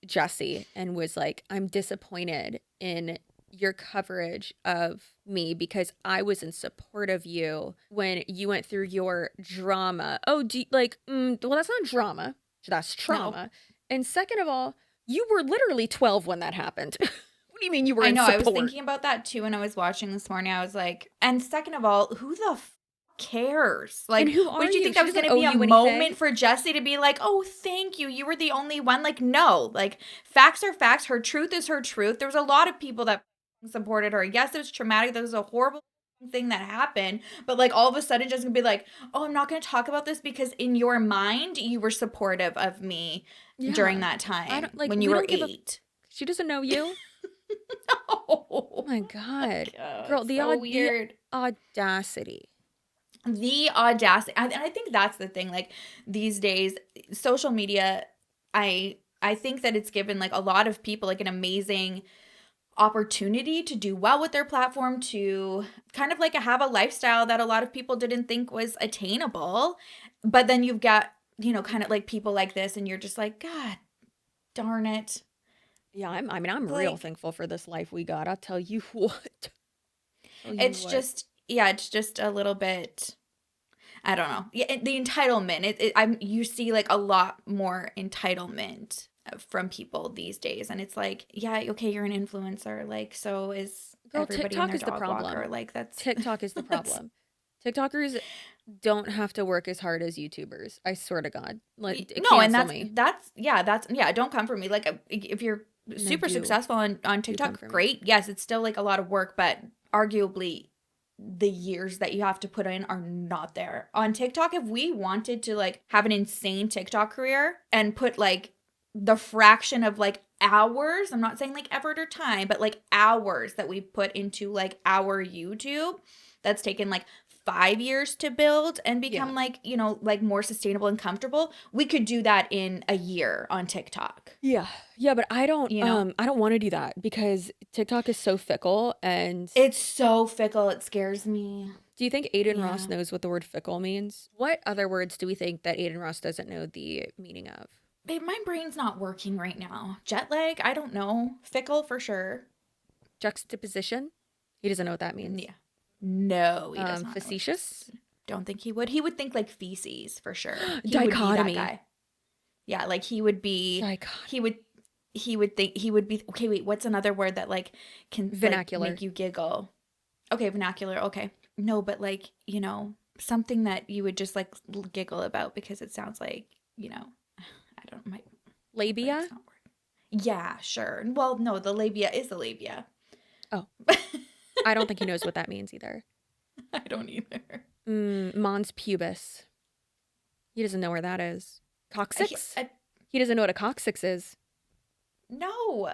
Jesse and was like, I'm disappointed in your coverage of me because I was in support of you when you went through your drama. Oh, well, that's not drama. That's trauma. No. And second of all, you were literally 12 when that happened. What do you mean you were in support? I was thinking about that too when I was watching this morning. I was like, and second of all, who the cares? Like, and who are did you think that was going to be a moment for Jessie to be like, oh, thank you. You were the only one. Like, no. Like, facts are facts. Her truth is her truth. There was a lot of people that supported her. Yes, it was traumatic. That was a horrible thing that happened. But, like, all of a sudden, just going to be like, oh, I'm not going to talk about this because in your mind, you were supportive of me during that time when you were 8. She doesn't know you. No. Oh, my God. Girl, the audacity. The audacity. And I think that's the thing. Like, these days, social media, I think that it's given like a lot of people like an amazing opportunity to do well with their platform, to kind of like have a lifestyle that a lot of people didn't think was attainable. But then you've got, you know, kind of like people like this, and you're just like, God darn it. Yeah, I'm real thankful for this life we got. I'll tell you what. It's just a little bit, I don't know. Yeah, the entitlement. You see like a lot more entitlement from people these days, and it's like, yeah, okay, you're an influencer, like, so is everybody TikTok and their is dog the problem. walker. Like, that's TikTok is the problem. TikTokers don't have to work as hard as YouTubers. I swear to God. Like, no, and that's don't come for me. Like, if you're super successful on TikTok, great. Yes, it's still like a lot of work, but arguably the years that you have to put in are not there. On TikTok, if we wanted to like have an insane TikTok career and put like the fraction of like hours, I'm not saying like effort or time, but like hours that we put into like our YouTube, that's taken like 5 years to build and become like, you know, like more sustainable and comfortable, we could do that in a year on TikTok. Yeah, but I don't, I don't want to do that because TikTok is so fickle, and it's so fickle. It scares me. Do you think Adin Ross knows what the word fickle means? What other words do we think that Adin Ross doesn't know the meaning of? Babe, my brain's not working right now. Jet lag? I don't know. Fickle for sure. Juxtaposition? He doesn't know what that means. Yeah. No, he does not. Facetious? Don't think he would. He would think like feces for sure. Dichotomy. Would be that guy. Yeah, like he would be. Dichotomy. He would think he would be. Okay, wait. What's another word that like can vernacular like, make you giggle? Okay, vernacular. Okay, no, but like, you know, something that you would just like giggle about because it sounds like, I don't know. Labia? It's not working. Yeah, sure. Well, no, the labia is the labia. Oh. I don't think he knows what that means either. I don't either. Mons pubis. He doesn't know where that is. Coccyx? He doesn't know what a coccyx is. No.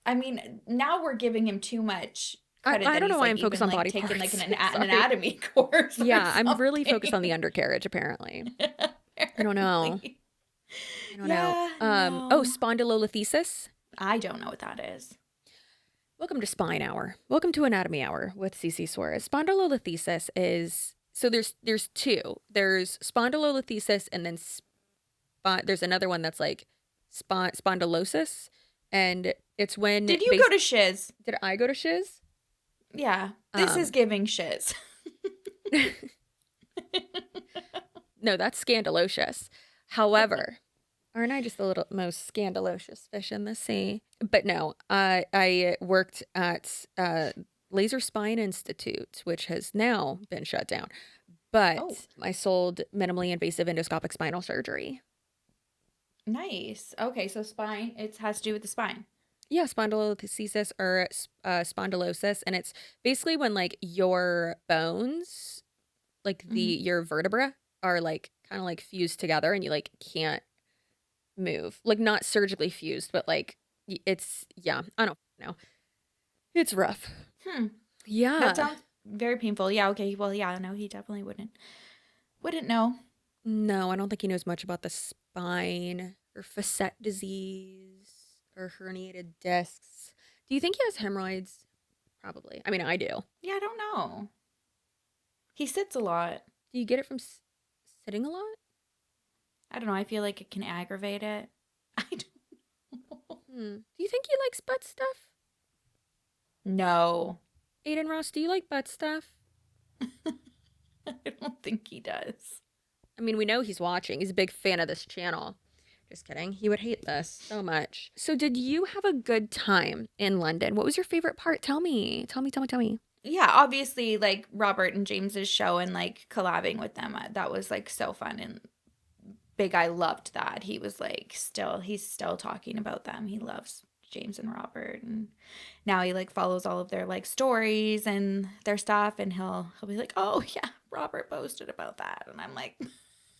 I mean, now we're giving him too much credit. I don't know why I'm focused on body taking parts. like an anatomy course. Yeah, I'm really focused on the undercarriage, apparently. I don't know. No. Oh, spondylolisthesis? I don't know what that is. Welcome to Spine Hour. Welcome to Anatomy Hour with CC Suarez. Spondylolisthesis is, so there's two. There's spondylolisthesis and then there's another one that's like spondylosis. And it's when... Did you go to Shiz? Did I go to Shiz? Yeah. This is giving Shiz. No, that's scandalocious. However, aren't I just the most scandalocious fish in the sea? But no, I worked at Laser Spine Institute, which has now been shut down. But I sold minimally invasive endoscopic spinal surgery. Nice. Okay, so spine, it has to do with the spine. Yeah, spondylolisthesis or spondylosis. And it's basically when like your bones, like your vertebra are like kind of like fused together and you like can't move. Like not surgically fused, but like it's, I don't know. It's rough. Yeah. That sounds very painful. Yeah, okay. Well, yeah, no, he definitely wouldn't know. No, I don't think he knows much about the spine or facet disease or herniated discs. Do you think he has hemorrhoids? Probably. I mean, I do. Yeah, I don't know. He sits a lot. Do you get it from sitting a lot? I don't know. I feel like it can aggravate it. I don't know. Do you think he likes butt stuff? No. Adin Ross, do you like butt stuff? I don't think he does. I mean, we know he's watching. He's a big fan of this channel. Just kidding. He would hate this so much. So did you have a good time in London? What was your favorite part? Tell me. Yeah, obviously, like, Robert and James's show and, like, collabing with them. That was, like, so fun. And Big Eye loved that. He was, like, he's still talking about them. He loves James and Robert. And now he, like, follows all of their, like, stories and their stuff. And he'll be like, oh, yeah, Robert posted about that. And I'm like,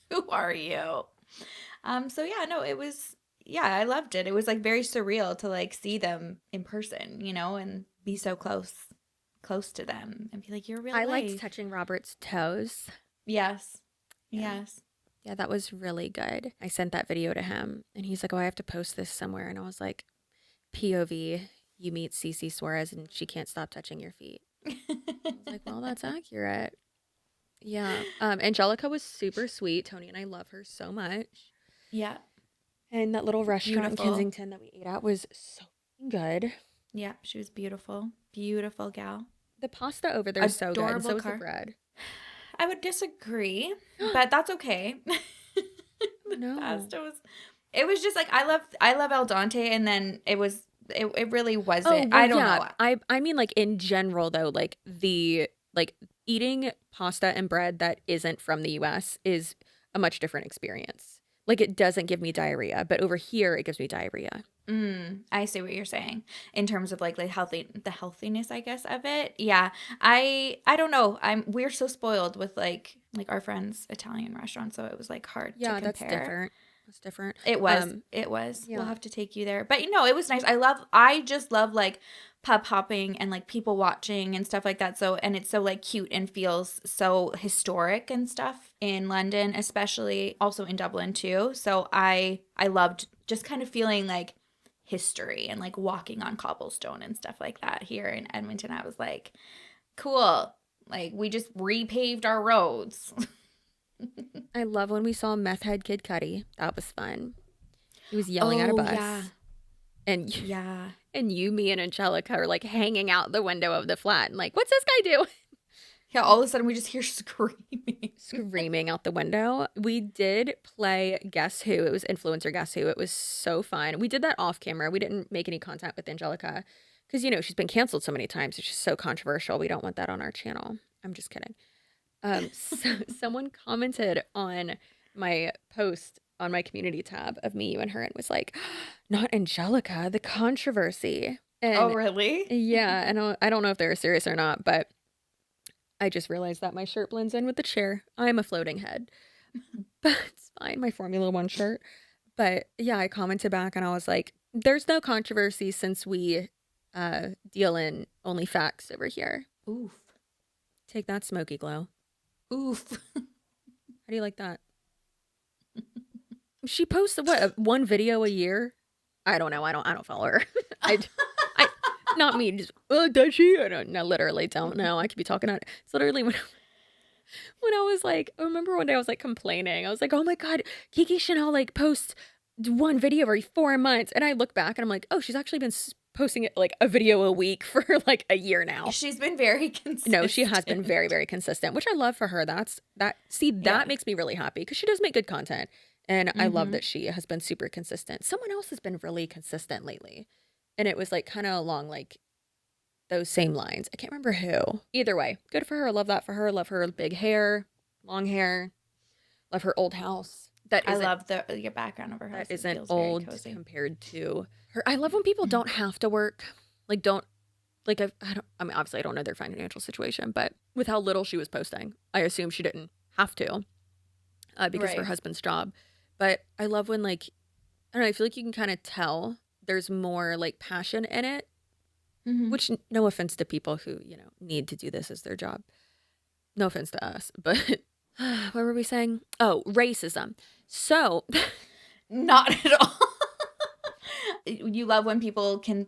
who are you? So, yeah, no, it was, I loved it. It was, like, very surreal to, like, see them in person, and be so close to them and be like, you're real life. I liked touching Robert's toes. Yes. Yeah. Yes. Yeah, that was really good. I sent that video to him and he's like, oh, I have to post this somewhere. And I was like, POV, you meet CC Suarez and she can't stop touching your feet. I was like, well, that's accurate. Yeah. Angelica was super sweet. Tony and I love her so much. Yeah. And that little restaurant Beautiful. in Kensington that we ate at was so good. Yeah, she was beautiful. Beautiful gal. The pasta over there is so good. And so is the car. bread. I would disagree, but that's okay. No. Pasta was. It was just like I love al dente, and then it really wasn't. I don't know. I mean, like in general though, like eating pasta and bread that isn't from the US is a much different experience. Like it doesn't give me diarrhea, but over here it gives me diarrhea. I see what you're saying in terms of like the healthiness, I guess, of it. Yeah. I don't know. We're so spoiled with like our friend's Italian restaurant, so it was like hard to compare. That's different. It's different. It was. Yeah. We'll have to take you there. But it was nice. I just love like pub hopping and like people watching and stuff like that. So, and it's so like cute and feels so historic and stuff in London, especially also in Dublin too. So I loved just kind of feeling like history and like walking on cobblestone and stuff like that here in Edmonton. I was like, cool. Like we just repaved our roads. I love when we saw Meth Head Kid Cudi. That was fun. He was yelling at a bus. Yeah. And you, me, and Angelica are like hanging out the window of the flat and like, what's this guy do? Yeah, all of a sudden we just hear screaming out the window. We did play Guess Who. It was Influencer Guess Who. It was so fun. We did that off camera. We didn't make any contact with Angelica because, she's been canceled so many times. It's just so controversial. We don't want that on our channel. I'm just kidding. Someone commented on my post on my community tab of me, you, and her, and was like, "Not Angelica, the controversy." And Oh, really? yeah, and I don't know if they were serious or not, but I just realized that my shirt blends in with the chair. I'm a floating head, but it's fine. My Formula One shirt. But yeah, I commented back and I was like, "There's no controversy since we deal in only facts over here." Oof. Take that, Smoky Glow. Oof. How do you like that? She posts one video a year? I don't know. I don't follow her. I not me. Just, does she? I literally don't know. I could be talking on it. It's literally when I was like, I remember one day I was like complaining. I was like, oh my God, Kiki Chanel like posts one video every 4 months. And I look back and I'm like, oh, she's actually been posting it like a video a week for like a year now. She's been very consistent. No, she has been very, very consistent, which I love for her. That makes me really happy because she does make good content. And I love that she has been super consistent. Someone else has been really consistent lately. And it was like kind of along like those same lines. I can't remember who. Either way, good for her. Love that for her. Love her big hair, long hair. Love her old house. I love your background of her house. That isn't old compared to her. I love when people don't have to work. I mean, obviously I don't know their financial situation, but with how little she was posting, I assume she didn't have to because of her husband's job. But I love when like, I don't know, I feel like you can kind of tell there's more like passion in it, which no offense to people who, need to do this as their job. No offense to us, but what were we saying? Oh, racism. So not at all. You love when people can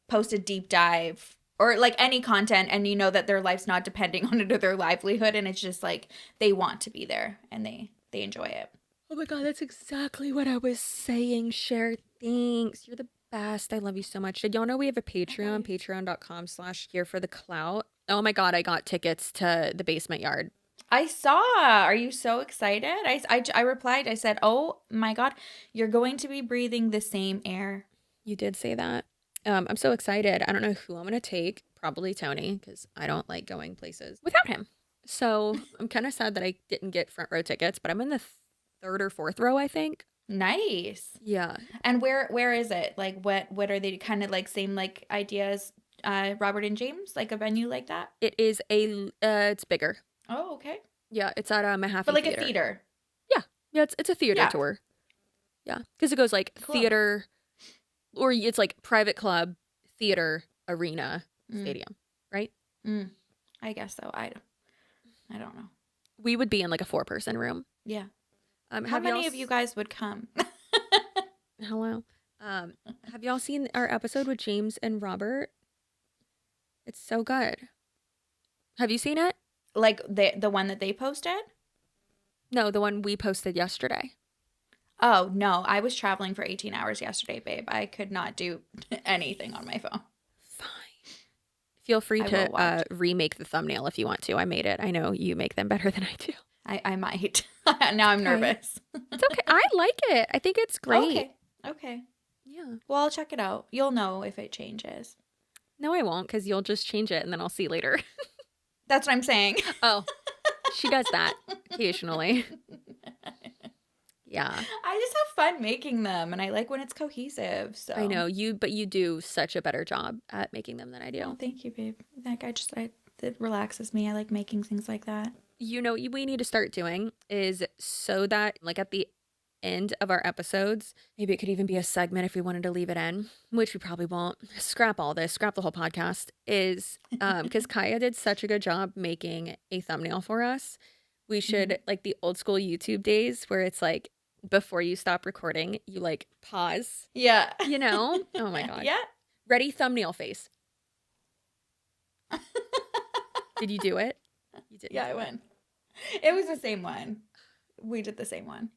post a deep dive or like any content and you know that their life's not depending on it or their livelihood and it's just like they want to be there and they enjoy it. Oh my God, that's exactly what I was saying, Cher. Thanks. You're the best. I love you so much. Did y'all know we have a Patreon, patreon.com/here for the Clout? Oh my God, I got tickets to the Basement Yard. I saw. Are you so excited? I replied. I said, oh my God, you're going to be breathing the same air. You did say that. I'm so excited. I don't know who I'm going to take. Probably Tony, because I don't like going places without him. So I'm kind of sad that I didn't get front row tickets, but I'm in the third or fourth row, I think. Nice. Yeah. And where is it? Like what are they kind of like same like ideas? Robert and James, like a venue like that? It is it's bigger. Oh, okay. Yeah, it's at Mahaffey But like Theater. a theater. Yeah, it's a theater tour. Yeah, because it goes like theater, or it's like private club, theater, arena, stadium, right? I guess so. I don't know. We would be in like a 4-person room. Yeah. How many of you guys would come? Hello. Have y'all seen our episode with James and Robert? It's so good. Have you seen it? Like the one that they posted? No, the one we posted yesterday. Oh, no. I was traveling for 18 hours yesterday, babe. I could not do anything on my phone. Fine. Feel free to remake the thumbnail if you want to. I made it. I know you make them better than I do. I might. Now I'm nervous. It's okay. I like it. I think it's great. Okay. Yeah. Well, I'll check it out. You'll know if it changes. No, I won't, because you'll just change it and then I'll see later. That's what I'm saying. Oh, she does that occasionally. Yeah. I just have fun making them and I like when it's cohesive. So I know but you do such a better job at making them than I do. Oh, thank you, babe. Like it relaxes me. I like making things like that. What we need to start doing is so that like at the end of our episodes, maybe it could even be a segment if we wanted to leave it in, which we probably won't. Scrap all this, scrap the whole podcast, is because Kaya did such a good job making a thumbnail for us. We should like the old school YouTube days where it's like before you stop recording, you like pause. Yeah. Oh my God. Yeah. Ready, thumbnail face. Did you do it? You did. Yeah, I went. It was the same one. We did the same one.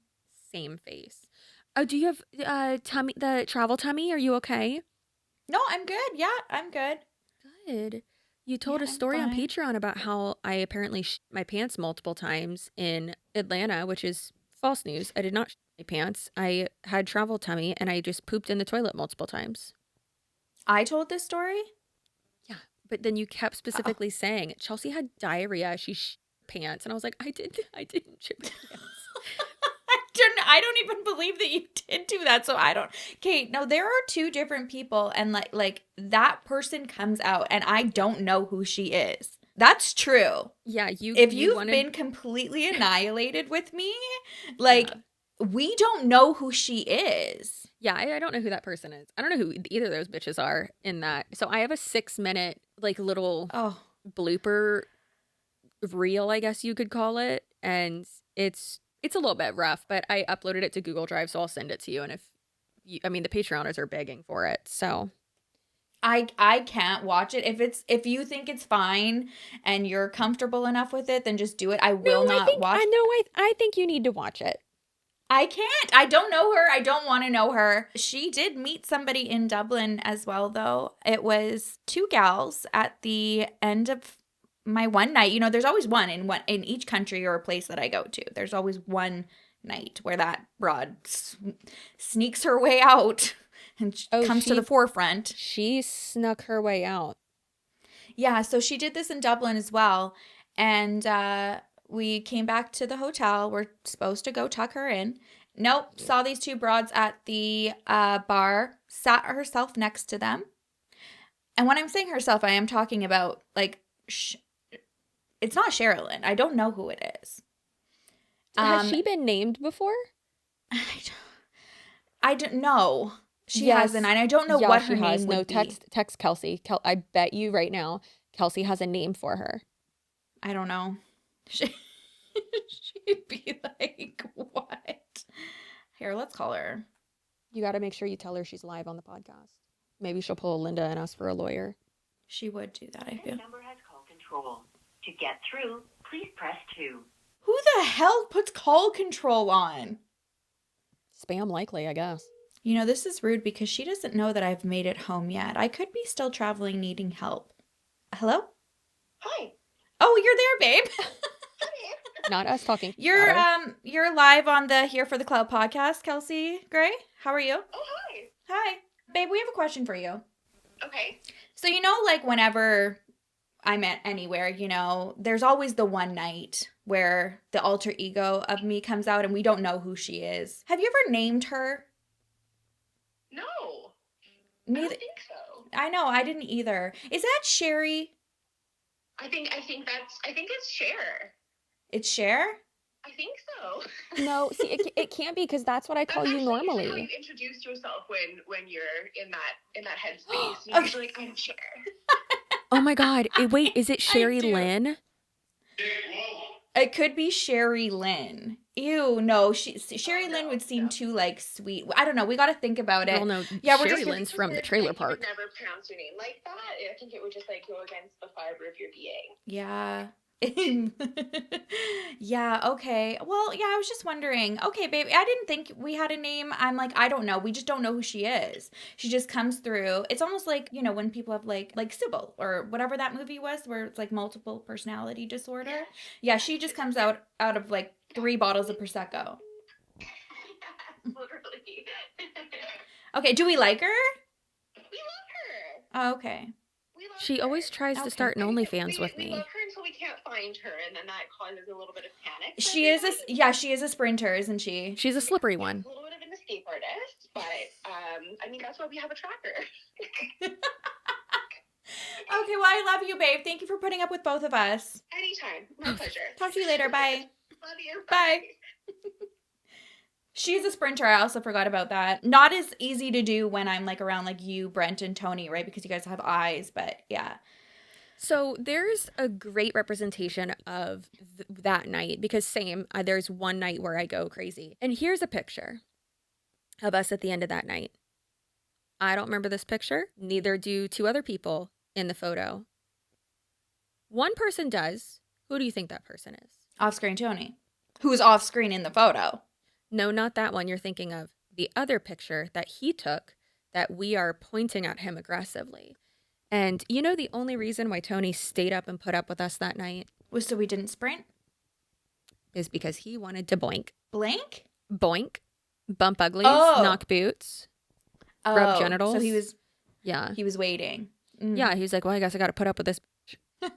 Same face. Oh, do you have the travel tummy? Are you okay? No, I'm good. Yeah, I'm good. Good. You told a story on Patreon about how I apparently shit my pants multiple times in Atlanta, which is false news. I did not shit my pants. I had travel tummy and I just pooped in the toilet multiple times. I told this story? Yeah, But then you kept specifically saying Chelsea had diarrhea. She pants, and I was like, I didn't shit my pants. I don't even believe that you did do that. So I don't. Okay, no, there are two different people, and like that person comes out, and I don't know who she is. That's true. Yeah, if you've been completely annihilated with me, like we don't know who she is. Yeah, I don't know who that person is. I don't know who either of those bitches are in that. So I have a 6-minute like little blooper reel, I guess you could call it, and it's a little bit rough, but I uploaded it to Google Drive, so I'll send it to you. And if you, I mean, the Patreoners are begging for it, so I can't watch it. If you think it's fine and you're comfortable enough with it, then just do it. I will not watch. I think you need to watch it. I can't. I don't know her. I don't want to know her. She did meet somebody in Dublin as well, though. It was 2 gals at the end of my one night. You know, there's always one in each country or place that I go to. There's always one night where that broad sneaks her way out and comes to the forefront. She snuck her way out. Yeah, so she did this in Dublin as well. And we came back to the hotel. We're supposed to go tuck her in. Nope. Saw these 2 broads at the bar, sat herself next to them. And when I'm saying herself, I am talking about, like, it's not Sherilyn. I don't know who it is. Has she been named before? I don't know. She hasn't. And I don't know what her name would be. Text Kelsey. I bet you right now, Kelsey has a name for her. I don't know. She'd be like, what? Here, let's call her. You got to make sure you tell her she's live on the podcast. Maybe she'll pull a Linda and ask for a lawyer. She would do that, I feel. This number has call control. To get through, please press 2. Who the hell puts call control on? Spam likely, I guess. You know, this is rude because she doesn't know that I've made it home yet. I could be still traveling, needing help. Hello? Hi. Oh, you're there, babe. Not us talking. You're live on the Here for the Clout podcast, Kelsey Gray. How are you? Oh, hi. Hi. Babe, we have a question for you. Okay. So, you know, like whenever I'm at anywhere, you know, there's always the one night where the alter ego of me comes out and we don't know who she is. Have you ever named her? No. Neither. I don't think so. I know, I didn't either. Is that Sherry? I think it's Cher. It's Cher? I think so. No, see, it can't be because that's what I call you normally. How you introduce yourself when you're in that headspace. You're usually like, I'm Cher. Oh my God. Wait, is it Sherry Lynn? It could be Sherry Lynn. Ew, no. Sherry Lynn would seem too, like, sweet. I don't know. We got to think about it. Well, no, yeah, Sherry Lynn's from the trailer park. You would never pronounce your name like that. I think it would just, like, go against the fiber of your being. Yeah. Yeah, okay. Well, yeah, I was just wondering. Okay, baby, I didn't think we had a name. I'm like, I don't know. We just don't know who she is. She just comes through. It's almost like, you know, when people have like Sybil or whatever that movie was where it's like multiple personality disorder. Yeah, she just comes out of like 3 bottles of Prosecco. Literally. Okay, do we like her? We love her. Oh, okay. She always tries to start an OnlyFans with me. We love her until we can't find her, and then that causes a little bit of panic. She is a sprinter, isn't she? She's a slippery one. A little bit of an escape artist, but I mean that's why we have a tracker. Okay, well, I love you, babe. Thank you for putting up with both of us. Anytime. My pleasure. Talk to you later. Bye. Love you. Bye. She's a sprinter. I also forgot about that. Not as easy to do when I'm like around like you, Brent, and Tony, right? Because you guys have eyes, but yeah. So there's a great representation of that night because there's one night where I go crazy. And here's a picture of us at the end of that night. I don't remember this picture. Neither do 2 other people in the photo. One person does. Who do you think that person is? Off-screen Tony. Who's off-screen in the photo? No, not that one. You're thinking of the other picture that he took that we are pointing at him aggressively. And you know the only reason why Tony stayed up and put up with us that night? Was so we didn't sprint? Is because he wanted to boink. Blank? Boink. Bump uglies. Knock boots. Rub genitals. So he was Yeah. He was waiting. Yeah, he was like, well, I guess I got to put up with this so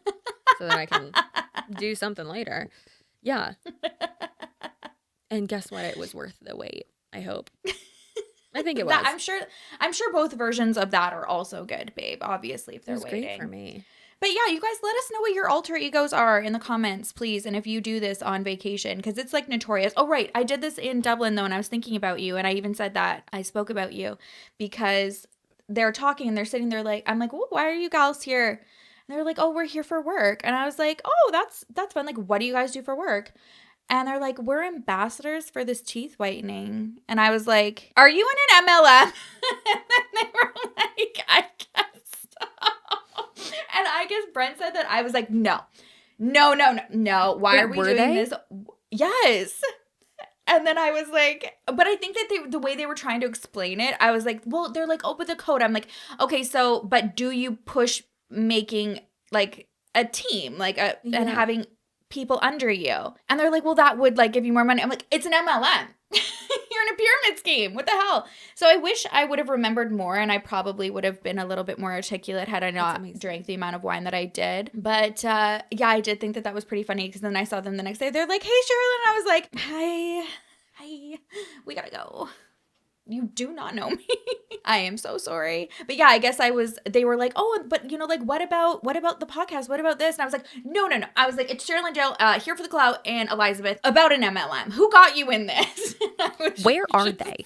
that I can do something later. Yeah. And guess what? It was worth the wait, I hope. I think it was. I'm sure both versions of that are also good, babe, obviously, if they're waiting. Great for me. But yeah, you guys let us know what your alter egos are in the comments, please. And if you do this on vacation, because it's like notorious. Oh, right. I did this in Dublin, though, and I was thinking about you. And I even said that I spoke about you because they're talking and they're sitting there like, I'm like, oh, why are you gals here? And they're like, oh, we're here for work. And I was like, oh, that's fun. Like, what do you guys do for work? And they're like, we're ambassadors for this teeth whitening. And I was like, are you in an MLM? And then they were like, I guess so. And I guess Brent said that. I was like, no. Why are we doing this? Yes. And then I was like, but I think that the way they were trying to explain it, I was like, well, they're like, oh, but the code. I'm like, okay, so, but do you push making like a team, like and having people under you? And they're like, well, that would like give you more money. I'm like, it's an MLM. You're in a pyramid scheme. What the hell? So I wish I would have remembered more, and I probably would have been a little bit more articulate had I not drank the amount of wine that I did. But yeah, I did think that was pretty funny because then I saw them the next day. They're like, hey, Sherilyn. And I was like, hi, we gotta go. You do not know me. I am so sorry. But yeah, I guess they were like, oh, but you know, like, what about the podcast? What about this? And I was like, no. I was like, it's Sherilyn Dale, here for the Clout, and Elizabeth about an MLM. Who got you in this? Where are they?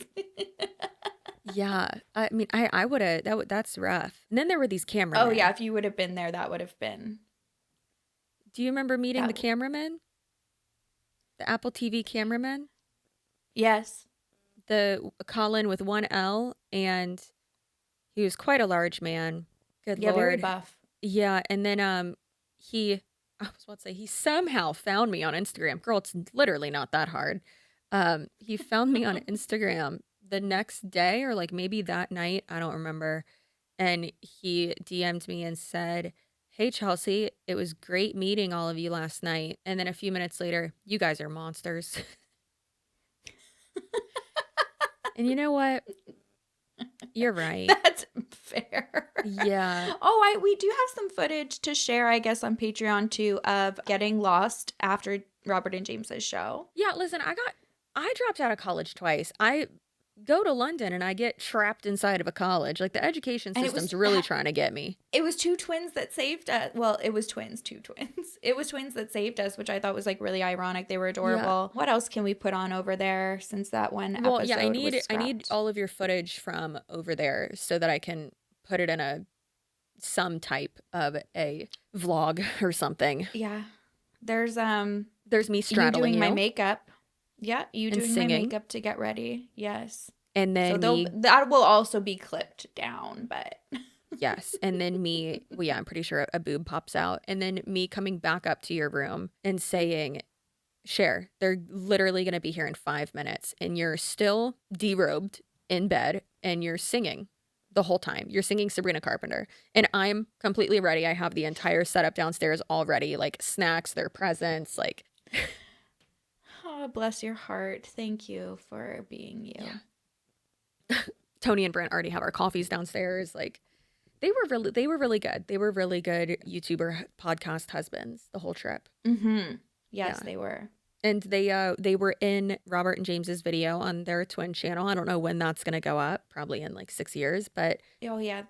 Yeah. I mean, I would have, that's rough. And then there were these cameramen. Oh yeah, if you would have been there, that would have been. Do you remember meeting the cameraman? The Apple TV cameraman? Yes. The Colin with one L, and he was quite a large man. Good Lord. Very buff. Yeah, and then I was about to say, he somehow found me on Instagram. Girl, it's literally not that hard. He found me on Instagram the next day, or like maybe that night, I don't remember. And he DM'd me and said, hey, Chelsea, it was great meeting all of you last night. And then a few minutes later, you guys are monsters. And you know what? You're right. That's fair. Yeah. Oh, we do have some footage to share, I guess, on Patreon too, of getting lost after Robert and James's show. Yeah, listen, I dropped out of college twice. I go to London and I get trapped inside of a college. Like, the education system's really trying to get me. It was two twins that saved us. Well, it was two twins. It was twins that saved us, which I thought was like really ironic. They were adorable. Yeah. What else can we put on over there since that one episode? Well, yeah, I need all of your footage from over there so that I can put it in some type of a vlog or something. Yeah. There's me straddling you doing my makeup. Yeah, you doing singing my makeup to get ready. Yes. And then that will also be clipped down, but yes. And then me, well, yeah, I'm pretty sure a boob pops out. And then me coming back up to your room and saying, Cher, they're literally going to be here in 5 minutes. And you're still derobed in bed and you're singing the whole time. You're singing Sabrina Carpenter. And I'm completely ready. I have the entire setup downstairs already, like snacks, their presents, like... Oh, bless your heart. Thank you for being you. Yeah. Tony and Brent already have our coffees downstairs. Like, they were really good. They were really good YouTuber podcast husbands the whole trip. Mm-hmm. Yes, they were. And they were in Robert and James's video on their twin channel. I don't know when that's gonna go up. Probably in like 6 years. But oh yeah,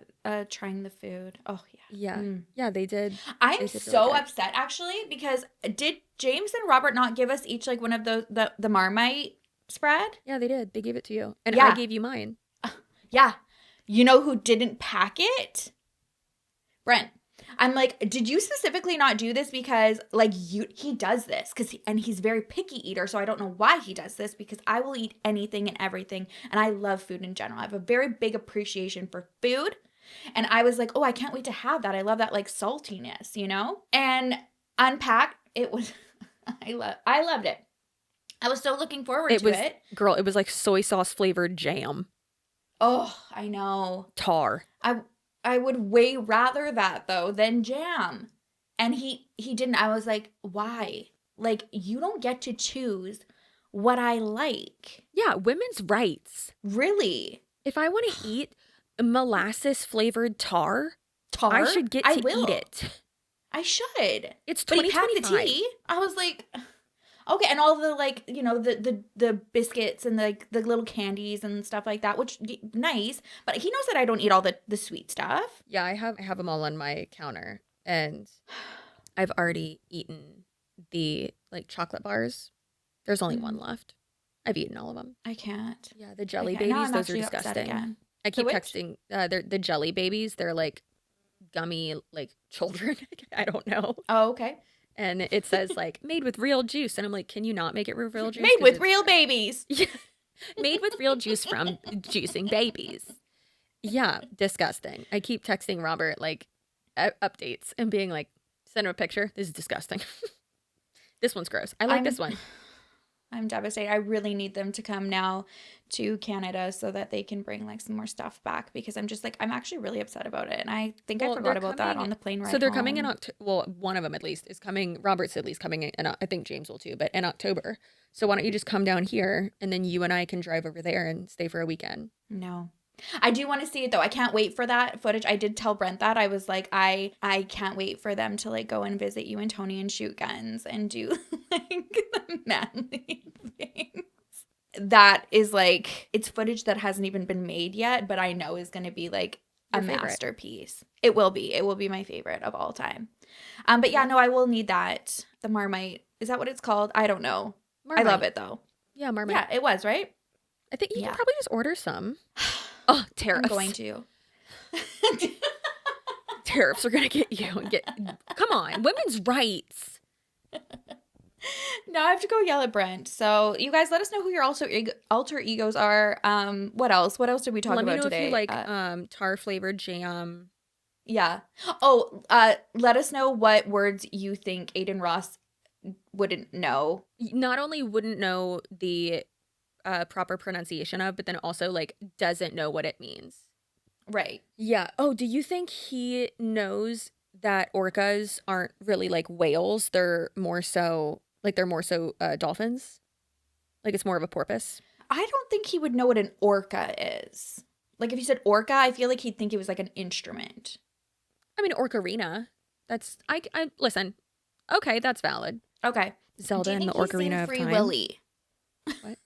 trying the food. Oh yeah. Yeah, they did. I'm so upset actually because did James and Robert not give us each like one of the Marmite spread? Yeah, they did. They gave it to you, and I gave you mine. Yeah, you know who didn't pack it? Brent. I'm like, did you specifically not do this because like he does this and he's very picky eater. So I don't know why he does this because I will eat anything and everything. And I love food in general. I have a very big appreciation for food. And I was like, oh, I can't wait to have that. I love that like saltiness, you know, and unpacked. It was, I loved it. I was so looking forward to it. Girl, it was like soy sauce flavored jam. Oh, I know. Tar. I would way rather that though than jam. And he didn't. I was like, why? Like, you don't get to choose what I like. Yeah, women's rights. Really? If I want to eat molasses flavored tar, tar. I should get to eat it. I should. It's But he packed the 2025. tea. I was like, okay, and all the like, you know, the biscuits and the little candies and stuff like that, which nice. But he knows that I don't eat all the sweet stuff. Yeah, I have them all on my counter, and I've already eaten the like chocolate bars. There's only one left. I've eaten all of them. I can't. Yeah, the jelly Okay, now babies, I'm those are actually upset disgusting. again. I keep which? texting. They're the jelly babies. They're like gummy like children. I don't know. Oh, okay. And it says like made with real juice, and I'm like, can you not make it with real juice? Made 'Cause with it's- real babies. Yeah, made with real juice from juicing babies. Yeah, disgusting. I keep texting Robert like updates and being like, send him a picture. This is disgusting. This one's gross. I like this one. I'm devastated. I really need them to come now to Canada so that they can bring like some more stuff back, because I'm just like, I'm actually really upset about it. And I think I forgot about that on the plane ride So they're coming in home. October. Well, one of them at least is coming. Robert's at least coming in, and I think James will too, but in October. So why don't you just come down here, and then you and I can drive over there and stay for a weekend. No. I do want to see it though. I can't wait for that footage. I did tell Brent that. I was like, I can't wait for them to like go and visit you and Tony and shoot guns and do like the manly things. That is like, it's footage that hasn't even been made yet, but I know is going to be like a Your favorite. masterpiece. It will be. It will be my favorite of all time. But yeah, no, I will need that. The Marmite. Is that what it's called? I don't know. I love it though. Yeah, Marmite. Yeah, it was, right? I think you Yeah. can probably just order some. Oh, tariffs. I'm going to. Tariffs are gonna get you. Come on, women's rights. Now I have to go yell at Brent. So you guys, let us know who your alter egos are. What else? What else did we talk Let me about know today? if you like tar flavored jam. Yeah. Oh, let us know what words you think Adin Ross wouldn't know. Not only wouldn't know the proper pronunciation of, but then also like doesn't know what it means. Right. Yeah. Oh, do you think he knows that orcas aren't really like whales? They're more so dolphins. Like it's more of a porpoise. I don't think he would know what an orca is. Like if you said orca, I feel like he'd think it was like an instrument. I mean, ocarina. That's I listen. Okay, that's valid. Okay. Zelda and the Do you think he's seen Ocarina of Free Time. Willy? What?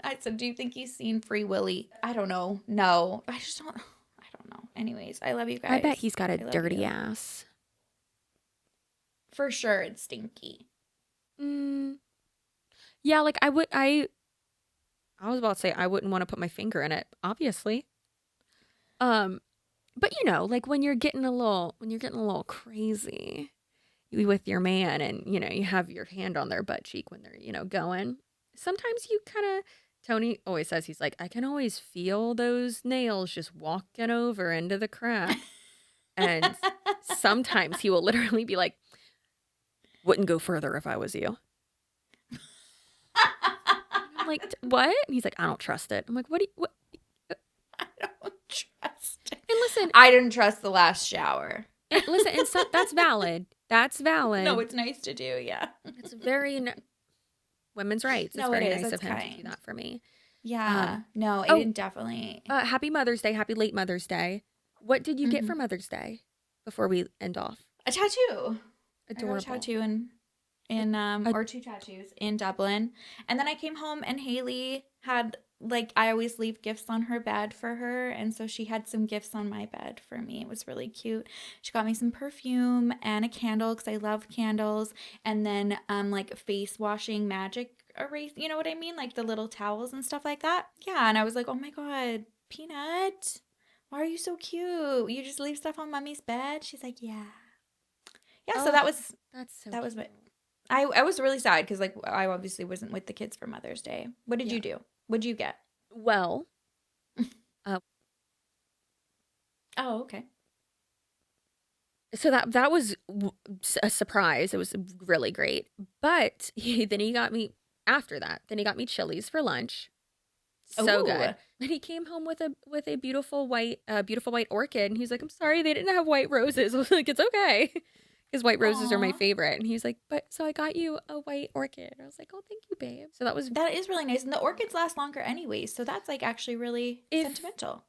I said, do you think he's seen Free Willy? I don't know. No, I don't know. Anyways, I love you guys. I bet he's got I a love dirty you. ass. For sure, it's stinky. Yeah, like I was about to say I wouldn't want to put my finger in it, obviously. But you know, like when you're getting a little crazy with your man, and you know, you have your hand on their butt cheek when they're, you know, going. Sometimes you kind of, Tony always says, he's like, I can always feel those nails just walking over into the crack. And sometimes he will literally be like, wouldn't go further if I was you. I'm like, what? And he's like, I don't trust it. I'm like, what? I don't trust it. And listen, I didn't trust the last shower. and so, that's valid. That's valid. No, it's nice to do. Yeah. It's very women's rights. It's No, it very is. nice It's of him to kind. do that for me. Yeah. No, oh, Aiden definitely. Happy Mother's Day. Happy late Mother's Day. What did you get Mhm. for Mother's Day before we end off? A tattoo. Adorable. I got a tattoo or two tattoos in Dublin. And then I came home and Haley had, like, I always leave gifts on her bed for her. And so she had some gifts on my bed for me. It was really cute. She got me some perfume and a candle because I love candles. And then like face washing magic erase, you know what I mean? Like the little towels and stuff like that. Yeah. And I was like, oh my God, Peanut, why are you so cute? You just leave stuff on mommy's bed? She's like, yeah. Yeah, so that was cute. I was really sad because like I obviously wasn't with the kids for Mother's Day. What did you do? What did you get? Well, Oh, okay. so that was a surprise. It was really great. But then he got me after that. Then he got me Chili's for lunch. So Ooh. good. And he came home with a beautiful white orchid, and he's like, "I'm sorry they didn't have white roses." I was like, "It's okay." Because white roses are my Aw. favorite. And he's like, "But so I got you a white orchid." I was like, "Oh, thank you, babe." So that was That is really nice. And the orchids last longer anyways, so that's like actually really sentimental.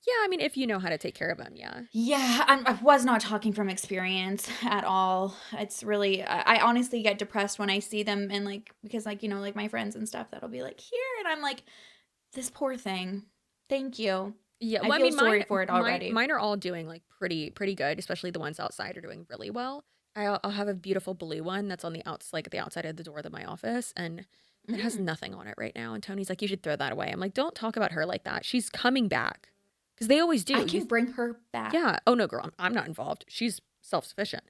Yeah, I mean, if you know how to take care of them, yeah. Yeah, I was not talking from experience at all. It's really, I honestly get depressed when I see them and like, because like, you know, like my friends and stuff that'll be like, here. And I'm like, this poor thing. Thank you. Yeah, I feel sorry for it already. Mine are all doing like pretty good, especially the ones outside are doing really well. I'll have a beautiful blue one that's on the the outside of the door of my office, and it has nothing on it right now. And Tony's like, you should throw that away. I'm like, don't talk about her like that. She's coming back. Because they always do. I can bring her back. Yeah. Oh, no, girl. I'm not involved. She's self-sufficient.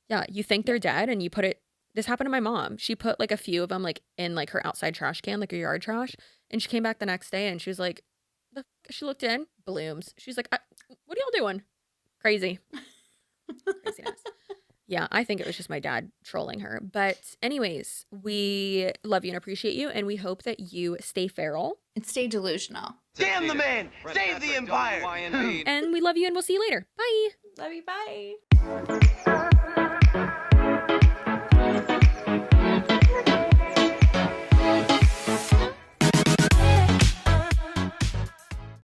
Yeah. You think they're dead and you put it. This happened to my mom. She put like a few of them like in like her outside trash can, like her yard trash. And she came back the next day and she was like, she looked in, blooms. She's like, what are y'all doing? Crazy. Craziness. Yeah, I think it was just my dad trolling her. But anyways, we love you and appreciate you. And we hope that you stay feral. And stay delusional. Damn the man! Save the empire! And we love you and we'll see you later. Bye. Love you. Bye.